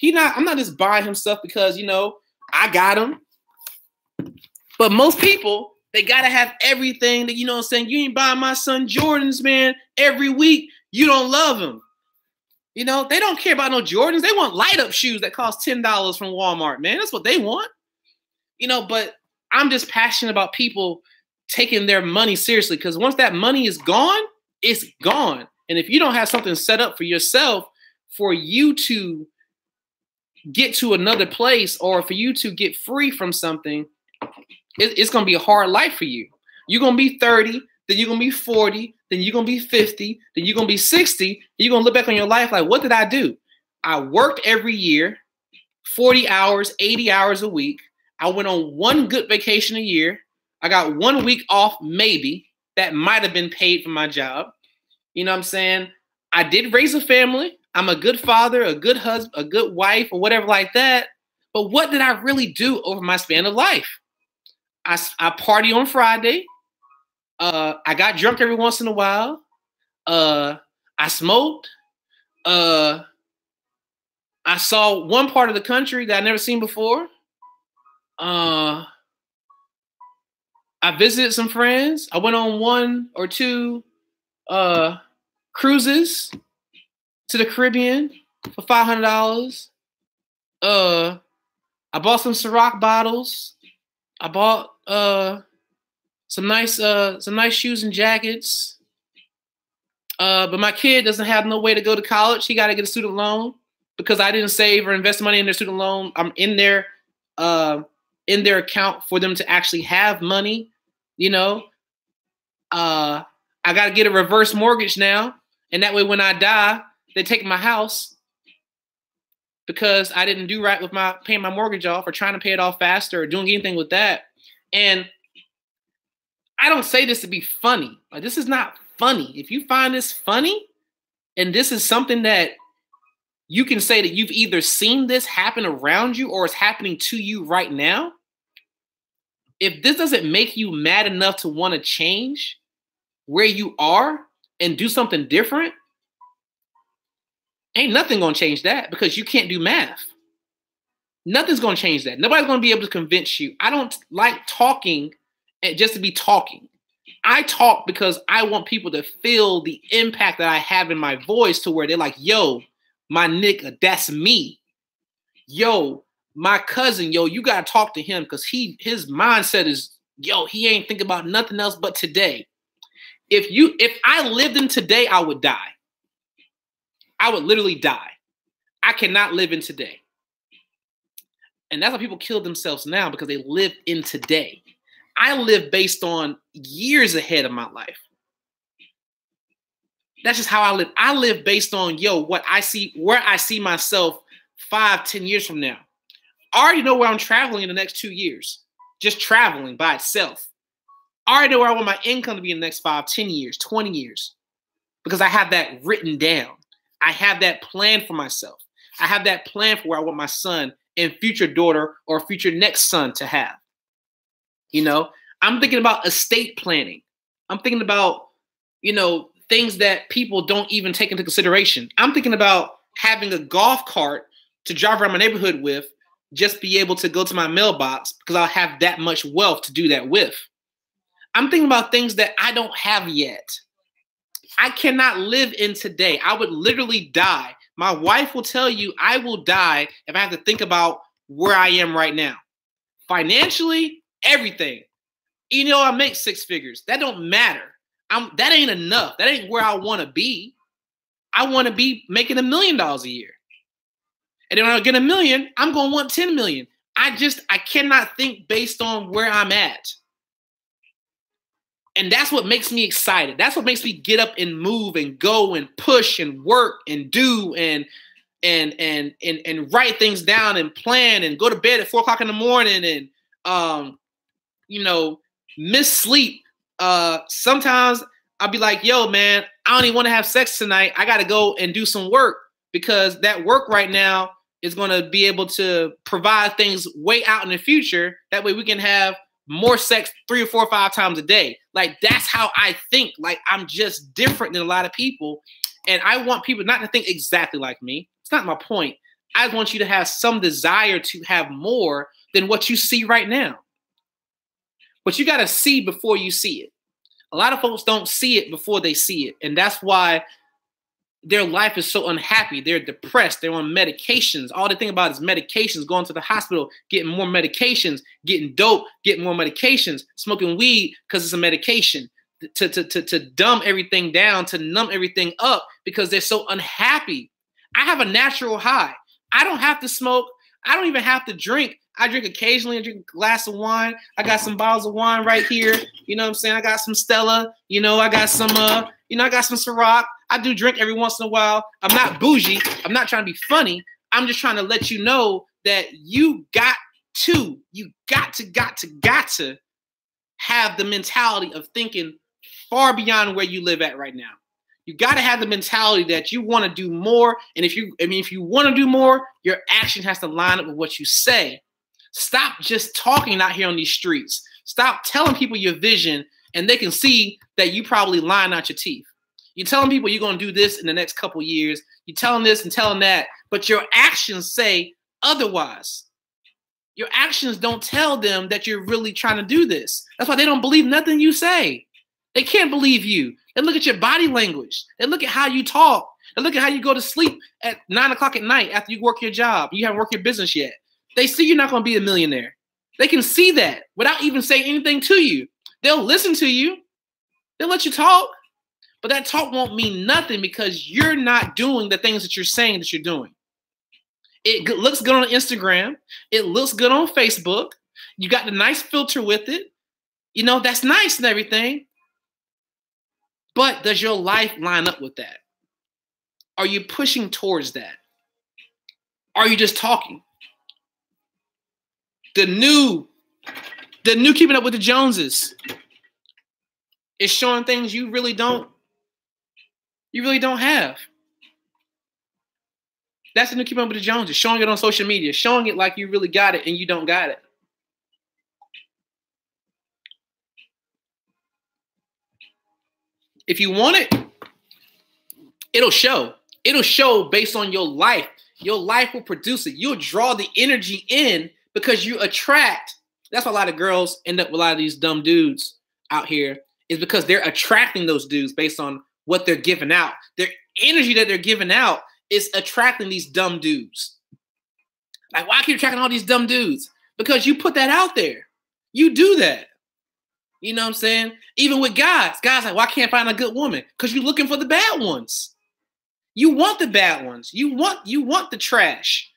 I'm not just buying him stuff because, I got him. But most people, they got to have everything that, you ain't buying my son Jordans, man, every week. You don't love him. They don't care about no Jordans. They want light up shoes that cost $10 from Walmart, man. That's what they want. But I'm just passionate about people taking their money seriously, because once that money is gone, it's gone. And if you don't have something set up for yourself for you to get to another place or for you to get free from something, it's going to be a hard life for you. You're going to be 30, then you're going to be 40, then you're going to be 50, then you're going to be 60. And you're going to look back on your life like, what did I do? I worked every year, 40 hours, 80 hours a week. I went on one good vacation a year. I got 1 week off, maybe. That might have been paid for my job. You know what I'm saying? I did raise a family. I'm a good father, a good husband, a good wife, or whatever like that. But what did I really do over my span of life? I party on Friday. I got drunk every once in a while. I smoked. I saw one part of the country that I'd never seen before. I visited some friends. I went on 1 or 2 cruises to the Caribbean for $500. I bought some Ciroc bottles. I bought some nice shoes and jackets. But my kid doesn't have no way to go to college. He got to get a student loan because I didn't save or invest money in their student loan. I'm in their account for them to actually have money. You know, I got to get a reverse mortgage now, and that way when I die, they take my house because I didn't do right with my paying my mortgage off or trying to pay it off faster or doing anything with that. And I don't say this to be funny. Like, this is not funny. If you find this funny, and this is something that you can say that you've either seen this happen around you or it's happening to you right now, if this doesn't make you mad enough to want to change where you are and do something different, ain't nothing going to change that because you can't do math. Nothing's going to change that. Nobody's going to be able to convince you. I don't like talking just to be talking. I talk because I want people to feel the impact that I have in my voice to where they're like, yo, my nigga, that's me. Yo, my cousin, yo, you got to talk to him because his mindset is, yo, he ain't thinking about nothing else but today. If I lived in today, I would die. I would literally die. I cannot live in today. And that's why people kill themselves now, because they live in today. I live based on years ahead of my life. That's just how I live. I live based on, what I see, where I see myself 5-10 years from now. I already know where I'm traveling in the next 2 years. Just traveling by itself. I already know where I want my income to be in the next 5-10 years, 20 years. Because I have that written down. I have that plan for myself. I have that plan for where I want my son and future daughter or future next son to have. I'm thinking about estate planning. I'm thinking about, things that people don't even take into consideration. I'm thinking about having a golf cart to drive around my neighborhood with, just be able to go to my mailbox because I'll have that much wealth to do that with. I'm thinking about things that I don't have yet. I cannot live in today. I would literally die. My wife will tell you I will die if I have to think about where I am right now. Financially, everything. I make 6 figures. That don't matter. That ain't enough. That ain't where I want to be. I want to be making $1 million a year. And then when I get $1 million, I'm going to want 10 million. I cannot think based on where I'm at. And that's what makes me excited. That's what makes me get up and move and go and push and work and do and write things down and plan and go to bed at 4 o'clock in the morning and miss sleep. Sometimes I'll be like, yo, man, I don't even want to have sex tonight. I got to go and do some work because that work right now is going to be able to provide things way out in the future. That way we can have more sex 3 or 4 or 5 times a day. Like, that's how I think. Like, I'm just different than a lot of people. And I want people not to think exactly like me. It's not my point. I want you to have some desire to have more than what you see right now. But you got to see before you see it. A lot of folks don't see it before they see it. And that's why their life is so unhappy. They're depressed. They're on medications. All they think about is medications, going to the hospital, getting more medications, getting dope, getting more medications, smoking weed because it's a medication, to dumb everything down, to numb everything up because they're so unhappy. I have a natural high. I don't have to smoke. I don't even have to drink. I drink occasionally. I drink a glass of wine. I got some bottles of wine right here. You know what I'm saying? I got some Stella. I got some, I got some Ciroc. I do drink every once in a while. I'm not bougie. I'm not trying to be funny. I'm just trying to let you know that you got to have the mentality of thinking far beyond where you live at right now. You got to have the mentality that you want to do more. And if you want to do more, your action has to line up with what you say. Stop just talking out here on these streets. Stop telling people your vision and they can see that you probably lying out your teeth. You're telling people you're going to do this in the next couple years. You're telling this and telling that, but your actions say otherwise. Your actions don't tell them that you're really trying to do this. That's why they don't believe nothing you say. They can't believe you. They look at your body language. They look at how you talk. They look at how you go to sleep at 9 o'clock at night after you work your job. You haven't worked your business yet. They see you're not going to be a millionaire. They can see that without even saying anything to you. They'll listen to you. They'll let you talk. But that talk won't mean nothing because you're not doing the things that you're saying that you're doing. It looks good on Instagram. It looks good on Facebook. You got the nice filter with it. You know, that's nice and everything. But does your life line up with that? Are you pushing towards that? Are you just talking? The new Keeping Up with the Joneses is showing things you really don't have. That's the new Keeping Up with the Joneses, showing it on social media, showing it like you really got it and you don't got it. If you want it, it'll show. It'll show based on your life. Your life will produce it. You'll draw the energy in because you attract. That's why a lot of girls end up with a lot of these dumb dudes out here, is because they're attracting those dudes based on what they're giving out. Their energy that they're giving out is attracting these dumb dudes. Like, why keep attracting all these dumb dudes? Because you put that out there. You do that. You know what I'm saying? Even with guys. Guys like, why can't I find a good woman? Because you're looking for the bad ones. You want the bad ones. You want the trash.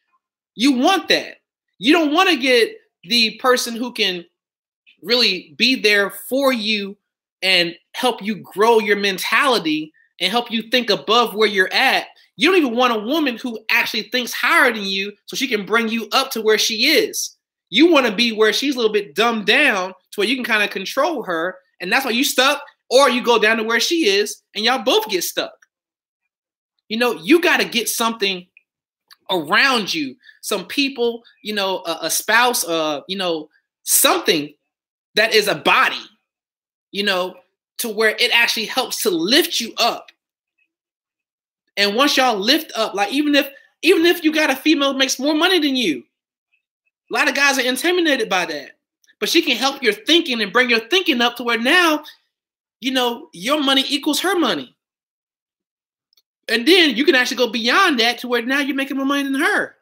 You want that. You don't want to get the person who can really be there for you and help you grow your mentality and help you think above where you're at. You don't even want a woman who actually thinks higher than you so she can bring you up to where she is. You want to be where she's a little bit dumbed down to where you can kind of control her. And that's why you stuck, or you go down to where she is and y'all both get stuck. You know, you got to get something around you, some people, you know, a spouse, you know, something that is a body, you know, to where it actually helps to lift you up. And once y'all lift up, like even if you got a female that makes more money than you, a lot of guys are intimidated by that. But she can help your thinking and bring your thinking up to where now, you know, your money equals her money. And then you can actually go beyond that to where now you're making more money than her.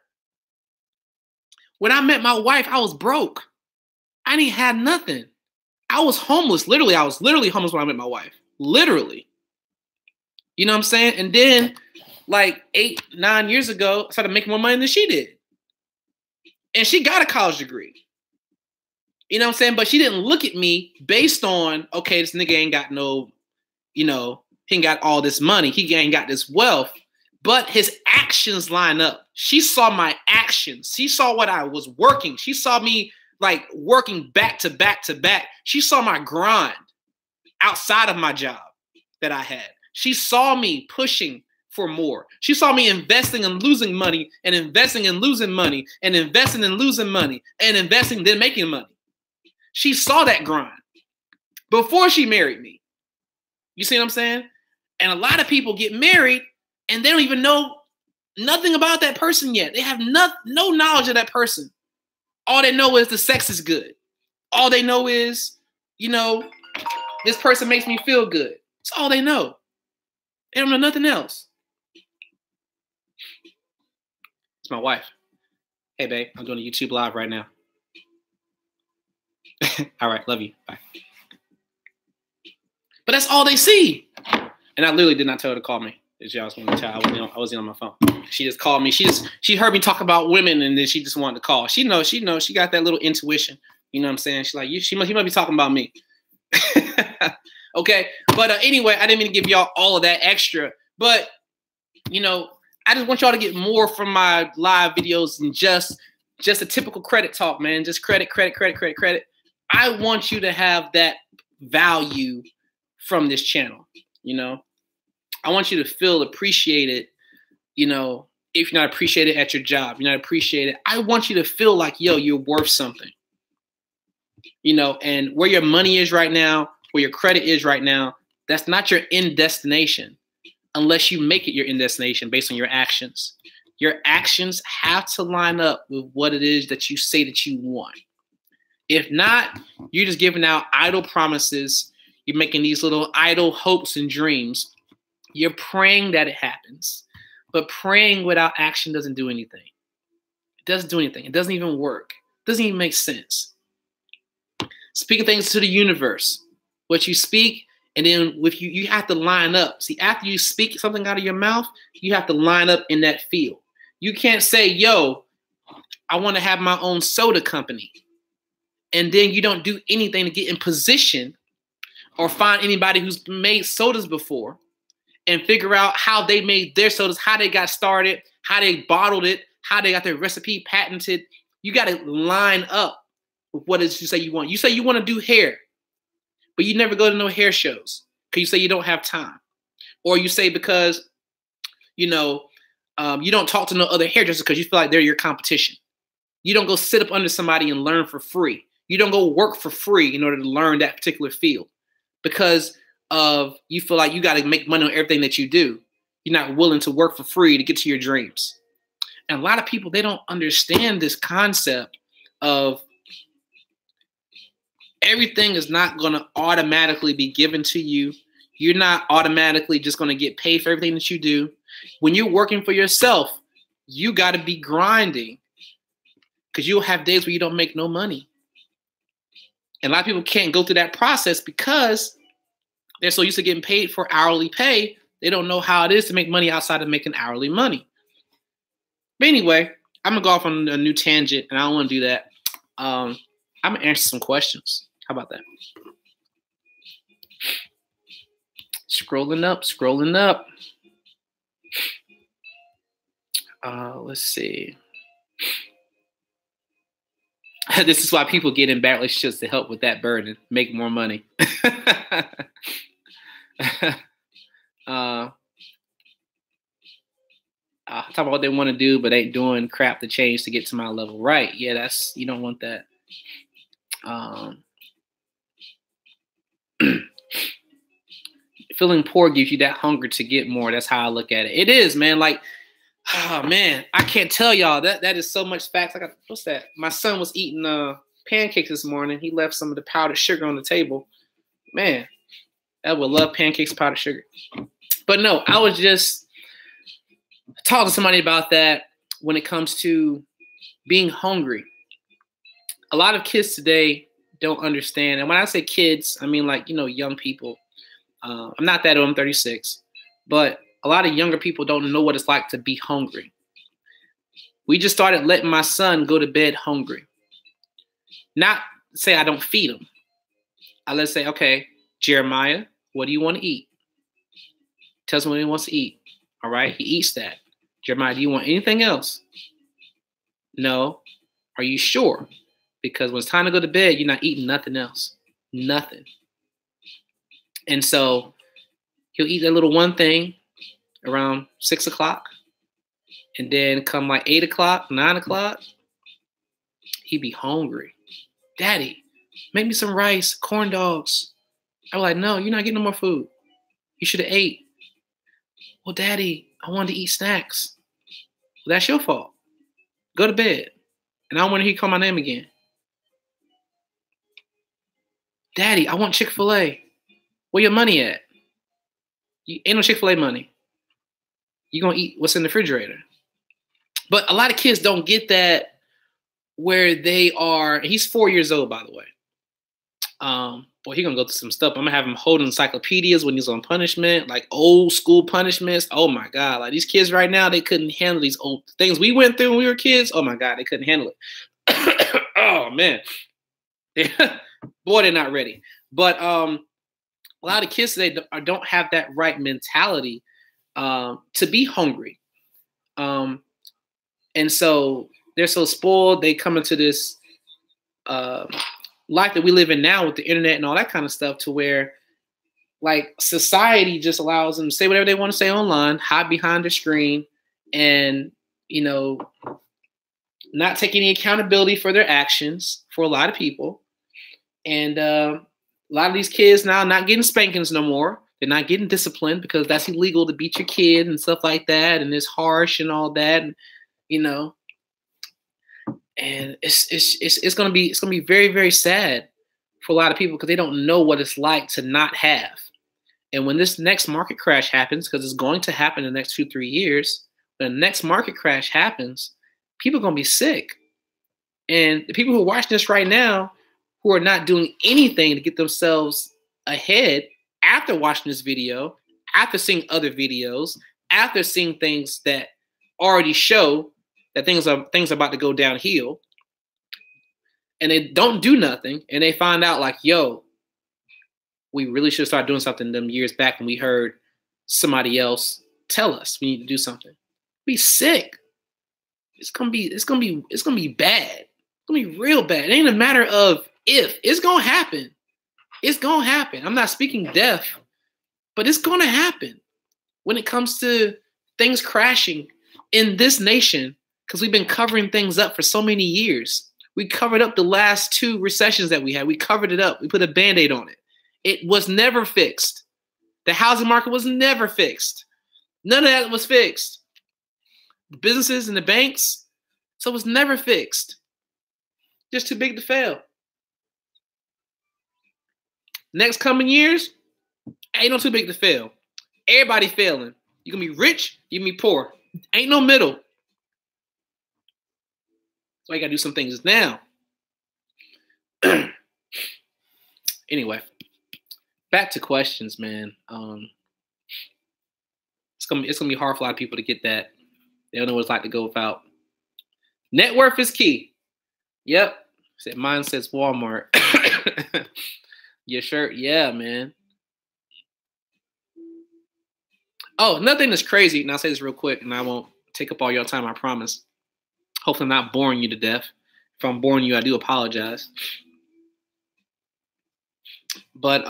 When I met my wife, I was broke. I didn't have nothing. I was homeless. Literally, I was literally homeless when I met my wife. Literally. You know what I'm saying? And then like 8, 9 years ago, I started making more money than she did. And she got a college degree. You know what I'm saying? But she didn't look at me based on, okay, this nigga ain't got no, you know, he ain't got all this money. He ain't got this wealth. But his actions line up. She saw my actions. She saw what I was working. She saw me like working back to back to back. She saw my grind outside of my job that I had. She saw me pushing for more. She saw me investing and losing money and investing and losing money and investing and losing money and investing then making money. She saw that grind before she married me. You see what I'm saying? And a lot of people get married and they don't even know nothing about that person yet. They have no knowledge of that person. All they know is the sex is good. All they know is, you know, this person makes me feel good. That's all they know. They don't know nothing else. It's my wife. Hey, babe, I'm doing a YouTube live right now. All right, love you. Bye. But that's all they see. And I literally did not tell her to call me. As y'all was going to tell, I wasn't on my phone. She just called me. She heard me talk about women, and then she just wanted to call. She knows. She got that little intuition. You know what I'm saying? She's like, she might be talking about me. Okay. But anyway, I didn't mean to give y'all all of that extra. But, you know, I just want y'all to get more from my live videos than just a typical credit talk, man. Just credit. I want you to have that value from this channel, you know. I want you to feel appreciated, you know, if you're not appreciated at your job, you're not appreciated. I want you to feel like, yo, you're worth something, you know, and where your money is right now, where your credit is right now, that's not your end destination. unless you make it your end destination based on your actions. Your actions have to line up with what it is that you say that you want. If not, you're just giving out idle promises. You're making these little idle hopes and dreams. You're praying that it happens. But praying without action doesn't do anything. It doesn't do anything. It doesn't even work. It doesn't even make sense. Speaking things to the universe. What you speak, and then with you have to line up. See, after you speak something out of your mouth, you have to line up in that field. You can't say, yo, I want to have my own soda company. And then you don't do anything to get in position or find anybody who's made sodas before and figure out how they made their sodas, how they got started, how they bottled it, how they got their recipe patented. You got to line up with what it is you say you want. You say you want to do hair, but you never go to no hair shows because you say you don't have time. Or you say because, you don't talk to no other hairdressers because you feel like they're your competition. You don't go sit up under somebody and learn for free. You don't go work for free in order to learn that particular field because of you feel like you got to make money on everything that you do. You're not willing to work for free to get to your dreams. And a lot of people, they don't understand this concept of everything is not going to automatically be given to you. You're not automatically just going to get paid for everything that you do. When you're working for yourself, you got to be grinding because you'll have days where you don't make no money. And a lot of people can't go through that process because they're so used to getting paid for hourly pay. They don't know how it is to make money outside of making hourly money. But anyway, I'm going to go off on a new tangent, and I don't want to do that. I'm going to answer some questions. How about that? Scrolling up. Let's see. This is why people get in bad relationships to help with that burden, make more money. Talk about what they want to do, but ain't doing crap to change to get to my level. Right. Yeah, you don't want that. Feeling poor gives you that hunger to get more. That's how I look at it. It is, man. Like, oh man, I can't tell y'all that is so much facts. What's that? My son was eating pancakes this morning. He left some of the powdered sugar on the table. Man, I would love pancakes, powdered sugar. But no, I was just talking to somebody about that when it comes to being hungry. A lot of kids today don't understand. And when I say kids, I mean like, young people. I'm not that old, I'm 36. But a lot of younger people don't know what it's like to be hungry. We just started letting my son go to bed hungry. Not say I don't feed him. Let's say, okay, Jeremiah, what do you want to eat? Tells him what he wants to eat. All right, he eats that. Jeremiah, do you want anything else? No. Are you sure? Because when it's time to go to bed, you're not eating nothing else. Nothing. And so he'll eat that little one thing around 6 o'clock. And then come like 8 o'clock, 9 o'clock, he'd be hungry. Daddy, make me some rice, corn dogs. I was like, no, you're not getting no more food. You should have ate. Well, Daddy, I wanted to eat snacks. Well, that's your fault. Go to bed. And I don't want to hear you call my name again. Daddy, I want Chick-fil-A. Where your money at? Ain't no Chick-fil-A money. You're going to eat what's in the refrigerator. But a lot of kids don't get that where they are. He's 4 years old, by the way. Boy, he's going to go through some stuff. I'm going to have him holding encyclopedias when he's on punishment, like old school punishments. Oh, my God. Like these kids right now, they couldn't handle these old things we went through when we were kids. Oh, my God. They couldn't handle it. Oh, man. Boy, they're not ready. But a lot of kids today don't have that right mentality to be hungry. And so they're so spoiled. They come into this life that we live in now with the internet and all that kind of stuff to where like society just allows them to say whatever they want to say online, hide behind the screen, and, not take any accountability for their actions for a lot of people. And a lot of these kids now not getting spankings no more. They're not getting disciplined because that's illegal to beat your kid and stuff like that, and it's harsh and all that, and and it's gonna be very, very sad for a lot of people because they don't know what it's like to not have. And when this next market crash happens, because it's going to happen in the next 2-3 years, when the next market crash happens, people are gonna be sick. And the people who are watching this right now, who are not doing anything to get themselves ahead after watching this video, after seeing other videos, after seeing things that already show that things are about to go downhill, and they don't do nothing, and they find out like, yo, we really should start doing something them years back when we heard somebody else tell us we need to do something. Be sick. It's gonna be bad. It's gonna be real bad. It ain't a matter of if. It's gonna happen. It's gonna happen. I'm not speaking death, but it's gonna happen when it comes to things crashing in this nation, because we've been covering things up for so many years. We covered up the last 2 recessions that we had. We covered it up. We put a Band-Aid on it. It was never fixed. The housing market was never fixed. None of that was fixed. The businesses and the banks, so it was never fixed. Just too big to fail. Next coming years, ain't no too big to fail. Everybody failing. You can be rich, you can be poor. Ain't no middle. So you gotta do some things now. Anyway, back to questions, man. It's gonna be hard for a lot of people to get that. They don't know what it's like to go without. Net worth is key. Yep. Mine says Walmart. Your shirt, yeah, man. Oh, another thing that's crazy, and I'll say this real quick, and I won't take up all your time, I promise. Hopefully I'm not boring you to death. If I'm boring you, I do apologize. But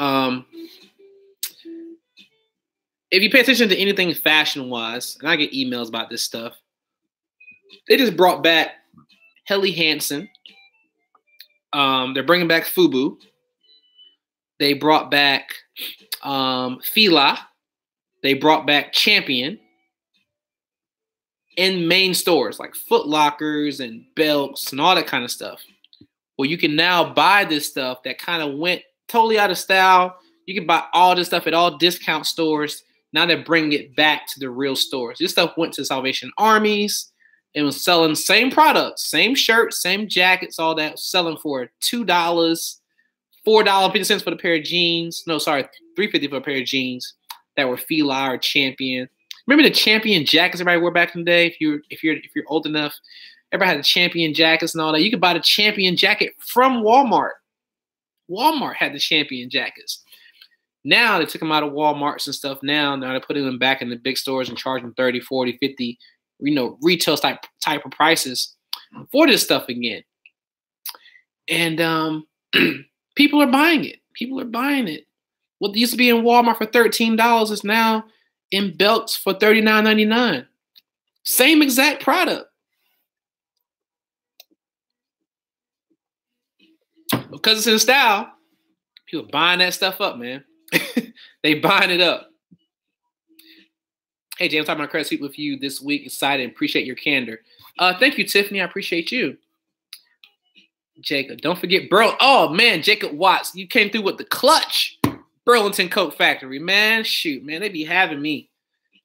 if you pay attention to anything fashion-wise, and I get emails about this stuff, they just brought back Helly Hansen. They're bringing back FUBU. They brought back Fila. They brought back Champion in main stores like Foot Lockers and Belks and all that kind of stuff. Well, you can now buy this stuff that kind of went totally out of style. You can buy all this stuff at all discount stores. Now they're bringing it back to the real stores. This stuff went to Salvation Armies and was selling same products, same shirts, same jackets, all that, selling for $2, $4.50 for the pair of jeans. No, sorry, $3.50 for a pair of jeans that were Fila or Champion. Remember the Champion jackets everybody wore back in the day? If you're old enough, everybody had the Champion jackets and all that. You could buy the Champion jacket from Walmart. Walmart had the Champion jackets. Now they took them out of Walmarts and stuff. Now they're putting them back in the big stores and charging 30, 40, 50, retail type of prices for this stuff again. And people are buying it. People are buying it. What used to be in Walmart for $13 is now in Belks for $39.99. Same exact product. Because it's in style, people buying that stuff up, man. They buying it up. Hey, James, talking about credit sweep with you this week. Excited and appreciate your candor. Thank you, Tiffany. I appreciate you. Jacob, don't forget Burl. Oh, man, Jacob Watts. You came through with the clutch. Burlington Coat Factory, man. Shoot, man, they be having me.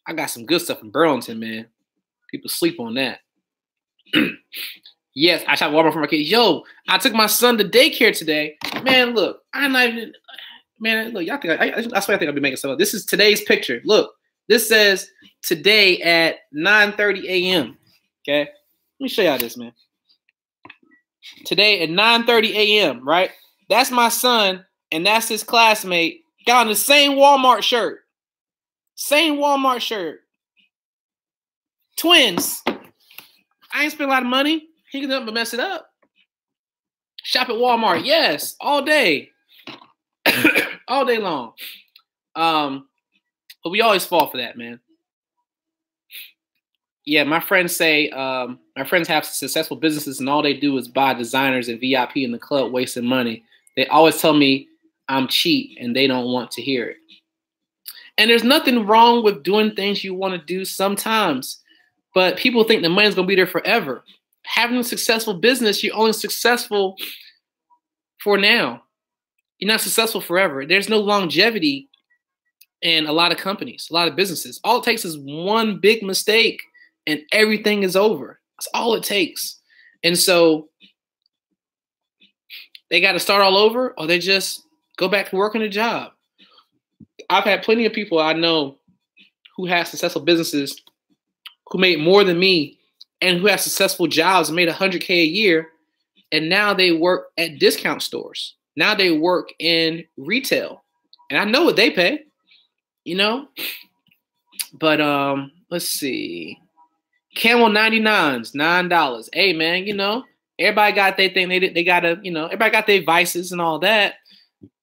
I got some good stuff in Burlington, man. People sleep on that. Yes, I shot Walmart for my kids. Yo, I took my son to daycare today. Man, look, I'm not even. Man, look, y'all think I swear I think I'll be making stuff up. This is today's picture. Look, this says today at 9:30 a.m. Okay, let me show y'all this, man. Today at 9:30 a.m. Right? That's my son, and that's his classmate. Got on the same Walmart shirt. Same Walmart shirt. Twins. I ain't spent a lot of money. He can nothing but mess it up. Shop at Walmart. Yes, all day. All day long. But we always fall for that, man. Yeah, my friends say, my friends have successful businesses and all they do is buy designers and VIP in the club, wasting money. They always tell me I'm cheap and they don't want to hear it. And there's nothing wrong with doing things you want to do sometimes, but people think the money's going to be there forever. Having a successful business, you're only successful for now. You're not successful forever. There's no longevity in a lot of companies, a lot of businesses. All it takes is one big mistake and everything is over. That's all it takes. And so they got to start all over, or they just go back to working a job. I've had plenty of people I know who have successful businesses, who made more than me, and who have successful jobs and made $100K a year. And now they work at discount stores. Now they work in retail. And I know what they pay, you know? But let's see. Camel 99s, $9. Hey man, you know, everybody got their thing. They gotta, you know, everybody got their vices and all that.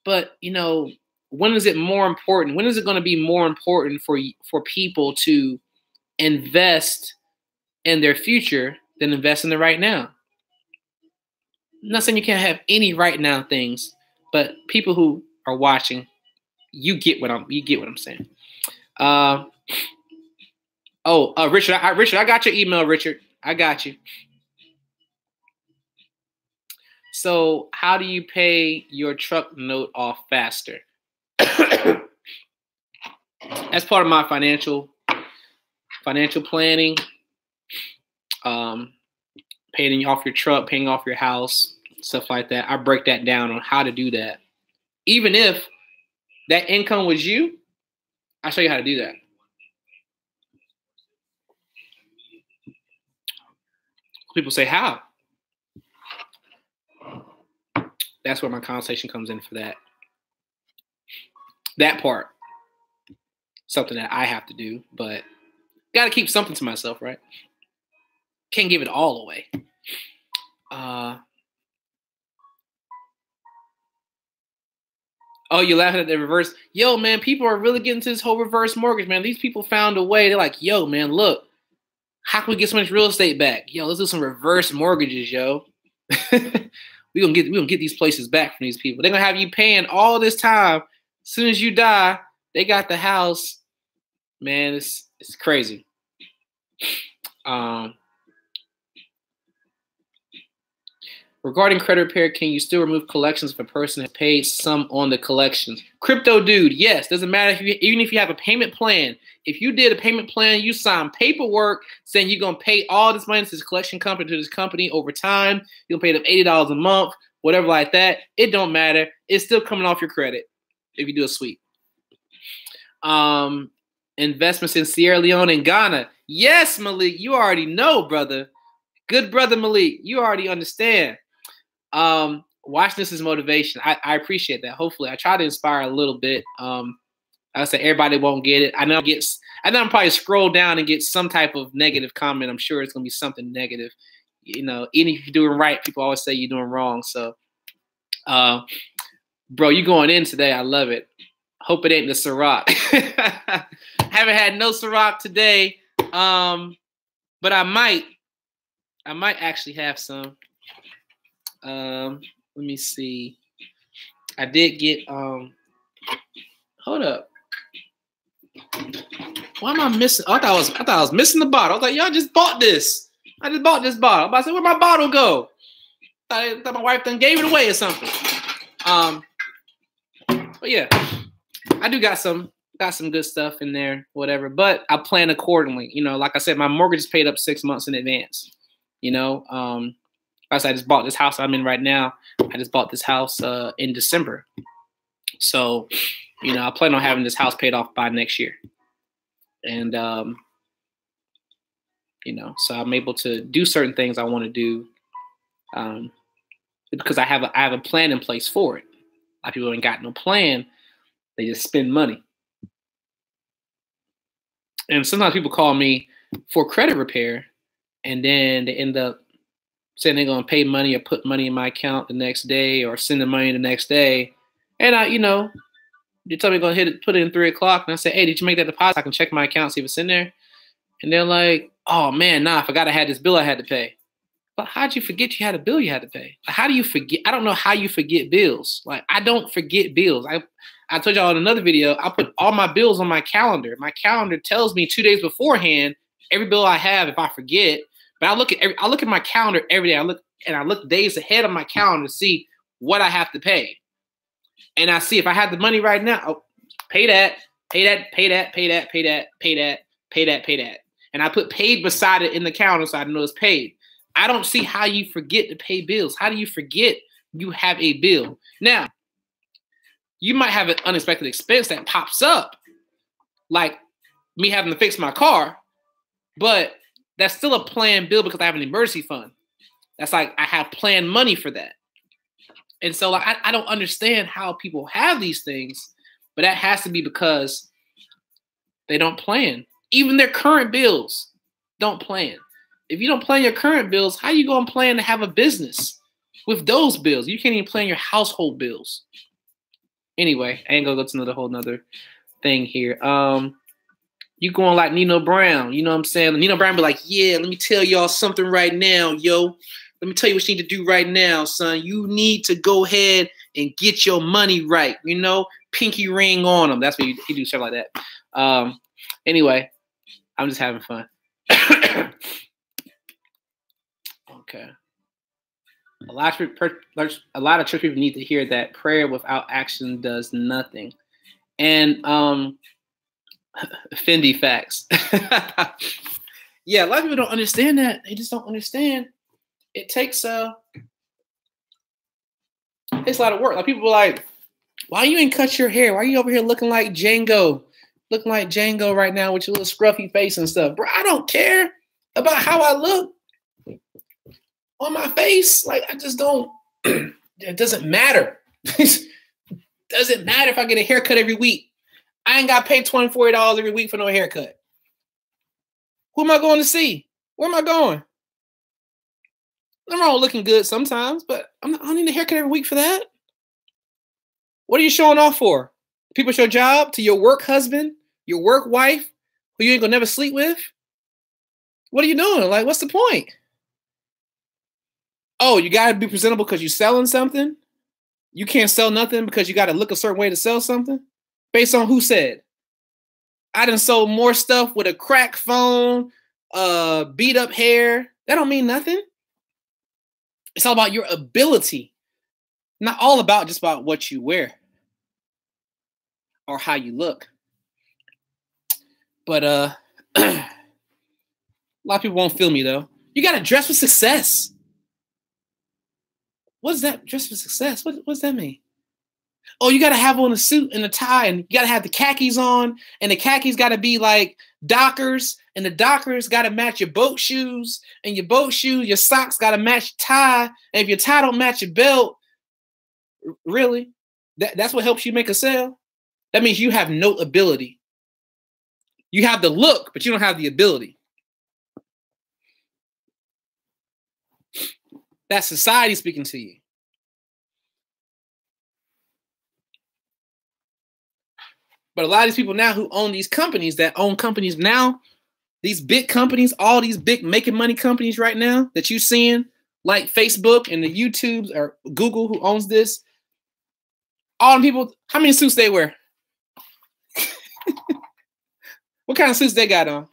But, you know, when is it more important? When is it going to be more important for people to invest in their future than invest in the right now? I'm not saying you can't have any right now things, but people who are watching, you get what I'm saying. Richard, I got your email, Richard. I got you. So how do you pay your truck note off faster? As part of my financial planning, paying off your truck, paying off your house, stuff like that. I break that down on how to do that. Even if that income was you, I'll show you how to do that. People say, how? That's where my conversation comes in for that. That part, something that I have to do, but got to keep something to myself, right? Can't give it all away. Oh, you're laughing at the reverse. Yo, man, people are really getting to this whole reverse mortgage, man. These people found a way. They're like, yo, man, look, how can we get so much real estate back? Yo, let's do some reverse mortgages, yo. We're gonna get these places back from these people. They're gonna have you paying all this time. As soon as you die, they got the house. Man, it's crazy. Regarding credit repair, can you still remove collections if a person has paid some on the collections? Crypto dude, yes. Doesn't matter even if you have a payment plan. If you did a payment plan, you signed paperwork saying you're gonna pay all this money to this collection company, to this company over time. You're gonna pay them $80 a month, whatever like that. It don't matter. It's still coming off your credit if you do a sweep. Investments in Sierra Leone and Ghana. Yes, Malik, you already know, brother. Good brother Malik, you already understand. Watch this as motivation. I appreciate that. Hopefully, I try to inspire a little bit. I say everybody won't get it. I know I'm probably scroll down and get some type of negative comment. I'm sure it's gonna be something negative. You know, even if you're doing right, people always say you're doing wrong. So, bro, you going in today? I love it. Hope it ain't the Ciroc. Haven't had no Ciroc today, but I might actually have some. Let me see. I did get hold up. Why am I missing? I thought I was missing the bottle. I was like, y'all just bought this. I just bought this bottle. But I said, where'd my bottle go? I thought my wife done gave it away or something. But yeah, I do got some good stuff in there, whatever. But I plan accordingly. You know, like I said, my mortgage is paid up 6 months in advance. You know, I just bought this house I'm in right now. I just bought this house in December. So, you know, I plan on having this house paid off by next year. And, you know, so I'm able to do certain things I want to do because I have a plan in place for it. A lot of people ain't got no plan. They just spend money. And sometimes people call me for credit repair, and then they end up saying they're going to pay money or put money in my account the next day or send the money the next day. And I, you know, they tell me going to put it in 3 o'clock. And I say, hey, did you make that deposit? I can check my account, see if it's in there. And they're like, oh man, nah, I forgot I had this bill I had to pay. But how'd you forget you had a bill you had to pay? How do you forget? I don't know how you forget bills. Like, I don't forget bills. I told y'all in another video, I put all my bills on my calendar. My calendar tells me 2 days beforehand every bill I have if I forget. But I look at my calendar every day. I look days ahead of my calendar to see what I have to pay. And I see if I have the money right now, oh, pay that, pay that, pay that, pay that, pay that, pay that, pay that, pay that. And I put paid beside it in the calendar so I know it's paid. I don't see how you forget to pay bills. How do you forget you have a bill? Now, you might have an unexpected expense that pops up, like me having to fix my car, but that's still a planned bill because I have an emergency fund. That's like I have planned money for that. And so like, I don't understand how people have these things, but that has to be because they don't plan. Even their current bills don't plan. If you don't plan your current bills, how you going to plan to have a business with those bills? You can't even plan your household bills. Anyway, I ain't gonna go to another whole nother thing here. You going like Nino Brown, you know what I'm saying? Nino Brown be like, yeah, let me tell y'all something right now, yo. Let me tell you what you need to do right now, son. You need to go ahead and get your money right, you know? Pinky ring on them. That's what he do stuff like that. Anyway, I'm just having fun. Okay. A lot of church people need to hear that prayer without action does nothing. And Fendi facts. Yeah, a lot of people don't understand that. They just don't understand. It takes a lot of work. Like people are like, why you ain't cut your hair? Why are you over here looking like Django? Looking like Django right now with your little scruffy face and stuff. Bro, I don't care about how I look on my face. Like, I just don't. It doesn't matter. Doesn't matter if I get a haircut every week. I ain't got to pay $20, $40 every week for no haircut. Who am I going to see? Where am I going? I'm wrong looking good sometimes, but I don't need a haircut every week for that. What are you showing off for? People at your job, to your work husband, your work wife, who you ain't gonna never sleep with? What are you doing? Like, what's the point? Oh, you gotta be presentable because you're selling something? You can't sell nothing because you gotta look a certain way to sell something? Based on who said? I done sold more stuff with a cracked phone, beat up hair. That don't mean nothing. It's all about your ability. Not all about just about what you wear or how you look. But a lot of people won't feel me though. You gotta dress for success. What is that? Dress for success? What does that mean? Oh, you gotta have on a suit and a tie, and you gotta have the khakis on, and the khakis gotta be like Dockers, and the Dockers gotta match your boat shoes, and your boat shoes, your socks gotta match your tie, and if your tie don't match your belt, really? That's what helps you make a sale? That means you have no ability. You have the look, but you don't have the ability. That's society speaking to you. But a lot of these people now who own these companies that own companies now, these big companies, all these big making money companies right now that you're seeing, like Facebook and the YouTubes or Google who owns this, all the people, how many suits they wear? What kind of suits they got on?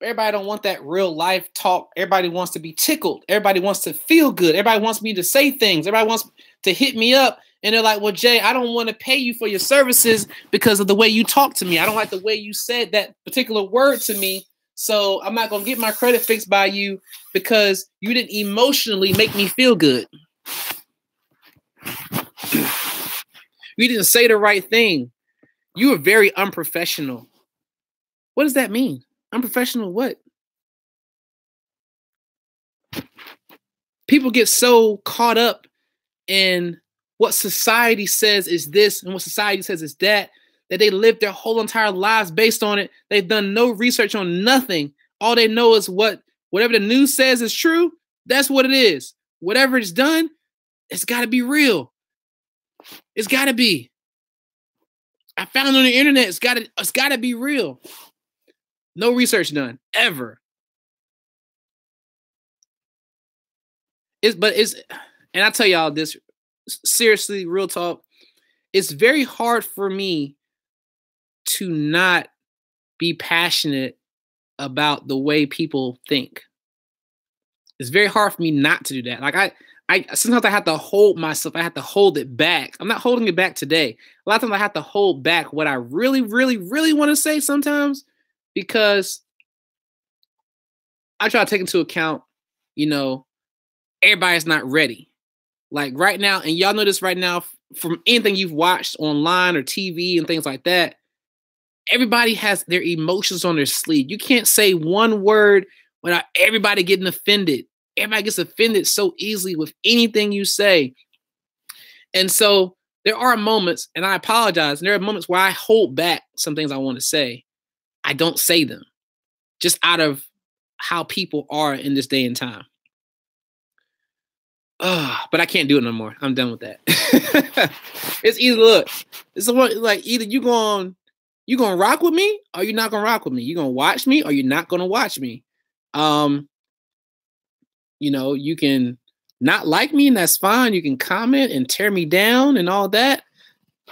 Everybody don't want that real life talk. Everybody wants to be tickled. Everybody wants to feel good. Everybody wants me to say things. Everybody wants to hit me up. And they're like, well, Jay, I don't want to pay you for your services because of the way you talk to me. I don't like the way you said that particular word to me. So I'm not going to get my credit fixed by you because you didn't emotionally make me feel good. You didn't say the right thing. You were very unprofessional. What does that mean? Unprofessional what? People get so caught up in what society says is this and what society says is that they live their whole entire lives based on it. They've done no research on nothing. All they know is whatever the news says is true. That's what it is. Whatever it's done, it's got to be real. It's got to be. I found on the internet, it's got to be real. No research done, ever. and I tell y'all this seriously, real talk. It's very hard for me to not be passionate about the way people think. It's very hard for me not to do that. Like I sometimes I have to hold myself. I have to hold it back. I'm not holding it back today. A lot of times I have to hold back what I really, really, really want to say sometimes because I try to take into account, everybody's not ready. Like right now, and y'all know this right now from anything you've watched online or TV and things like that, everybody has their emotions on their sleeve. You can't say one word without everybody getting offended. Everybody gets offended so easily with anything you say. And so there are moments, and I apologize, and there are moments where I hold back some things I want to say. I don't say them just out of how people are in this day and time. But I can't do it no more. I'm done with that. It's either either you gonna rock with me or you're not gonna rock with me. You gonna watch me or you're not gonna watch me. You can not like me and that's fine. You can comment and tear me down and all that.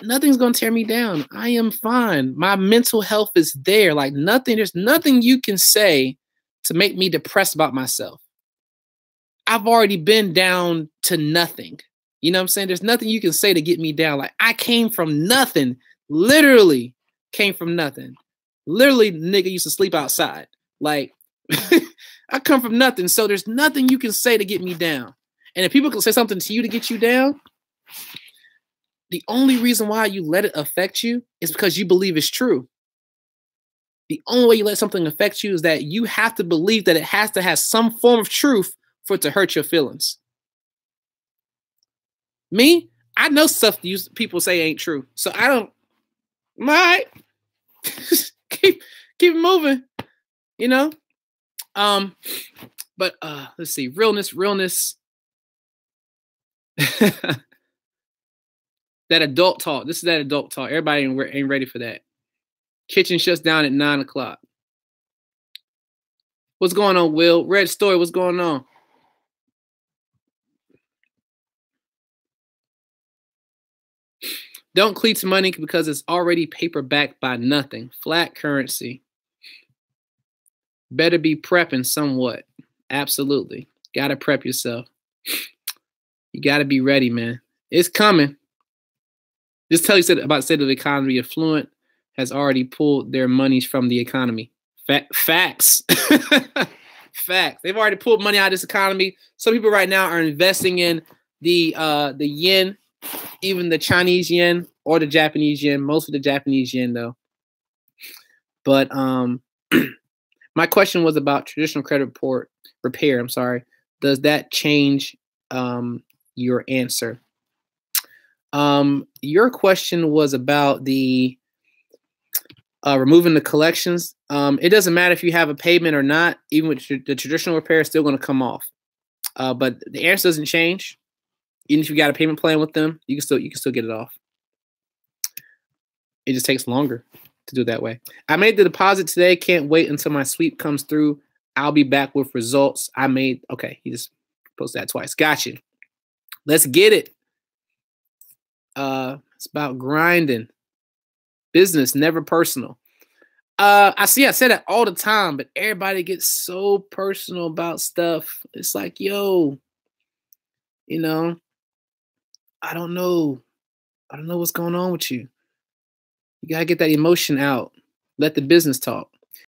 Nothing's gonna tear me down. I am fine. My mental health is there. Like there's nothing you can say to make me depressed about myself. I've already been down to nothing. You know what I'm saying? There's nothing you can say to get me down. Like I came from nothing. Literally came from nothing. Literally, nigga used to sleep outside. Like I come from nothing. So there's nothing you can say to get me down. And if people can say something to you to get you down, the only reason why you let it affect you is because you believe it's true. The only way you let something affect you is that you have to believe that it has to have some form of truth for it to hurt your feelings. Me, I know stuff people say ain't true. So I don't, all right, keep moving, But let's see, realness. That adult talk. This is that adult talk. Everybody ain't ready for that. Kitchen shuts down at 9:00. What's going on, Will? Red Story, what's going on? Don't cleats money because it's already paper backed by nothing. Flat currency. Better be prepping somewhat. Absolutely. Got to prep yourself. You got to be ready, man. It's coming. Just tell you about the state of the economy. Affluent has already pulled their monies from the economy. Facts. Facts. They've already pulled money out of this economy. Some people right now are investing in the yen, even the Chinese yen or the Japanese yen. Mostly the Japanese yen, though. But my question was about traditional credit repair. I'm sorry. Does that change your answer? Your question was about the removing the collections. It doesn't matter if you have a payment or not. Even with the traditional repair, is still going to come off. But the answer doesn't change. Even if you got a payment plan with them, you can still get it off. It just takes longer to do it that way. I made the deposit today. Can't wait until my sweep comes through. I'll be back with results. Okay, he just posted that twice. Got you. Let's get it. It's about grinding. Business, never personal. I say that all the time, but everybody gets so personal about stuff. It's like, yo, I don't know what's going on with you. You gotta get that emotion out. Let the business talk.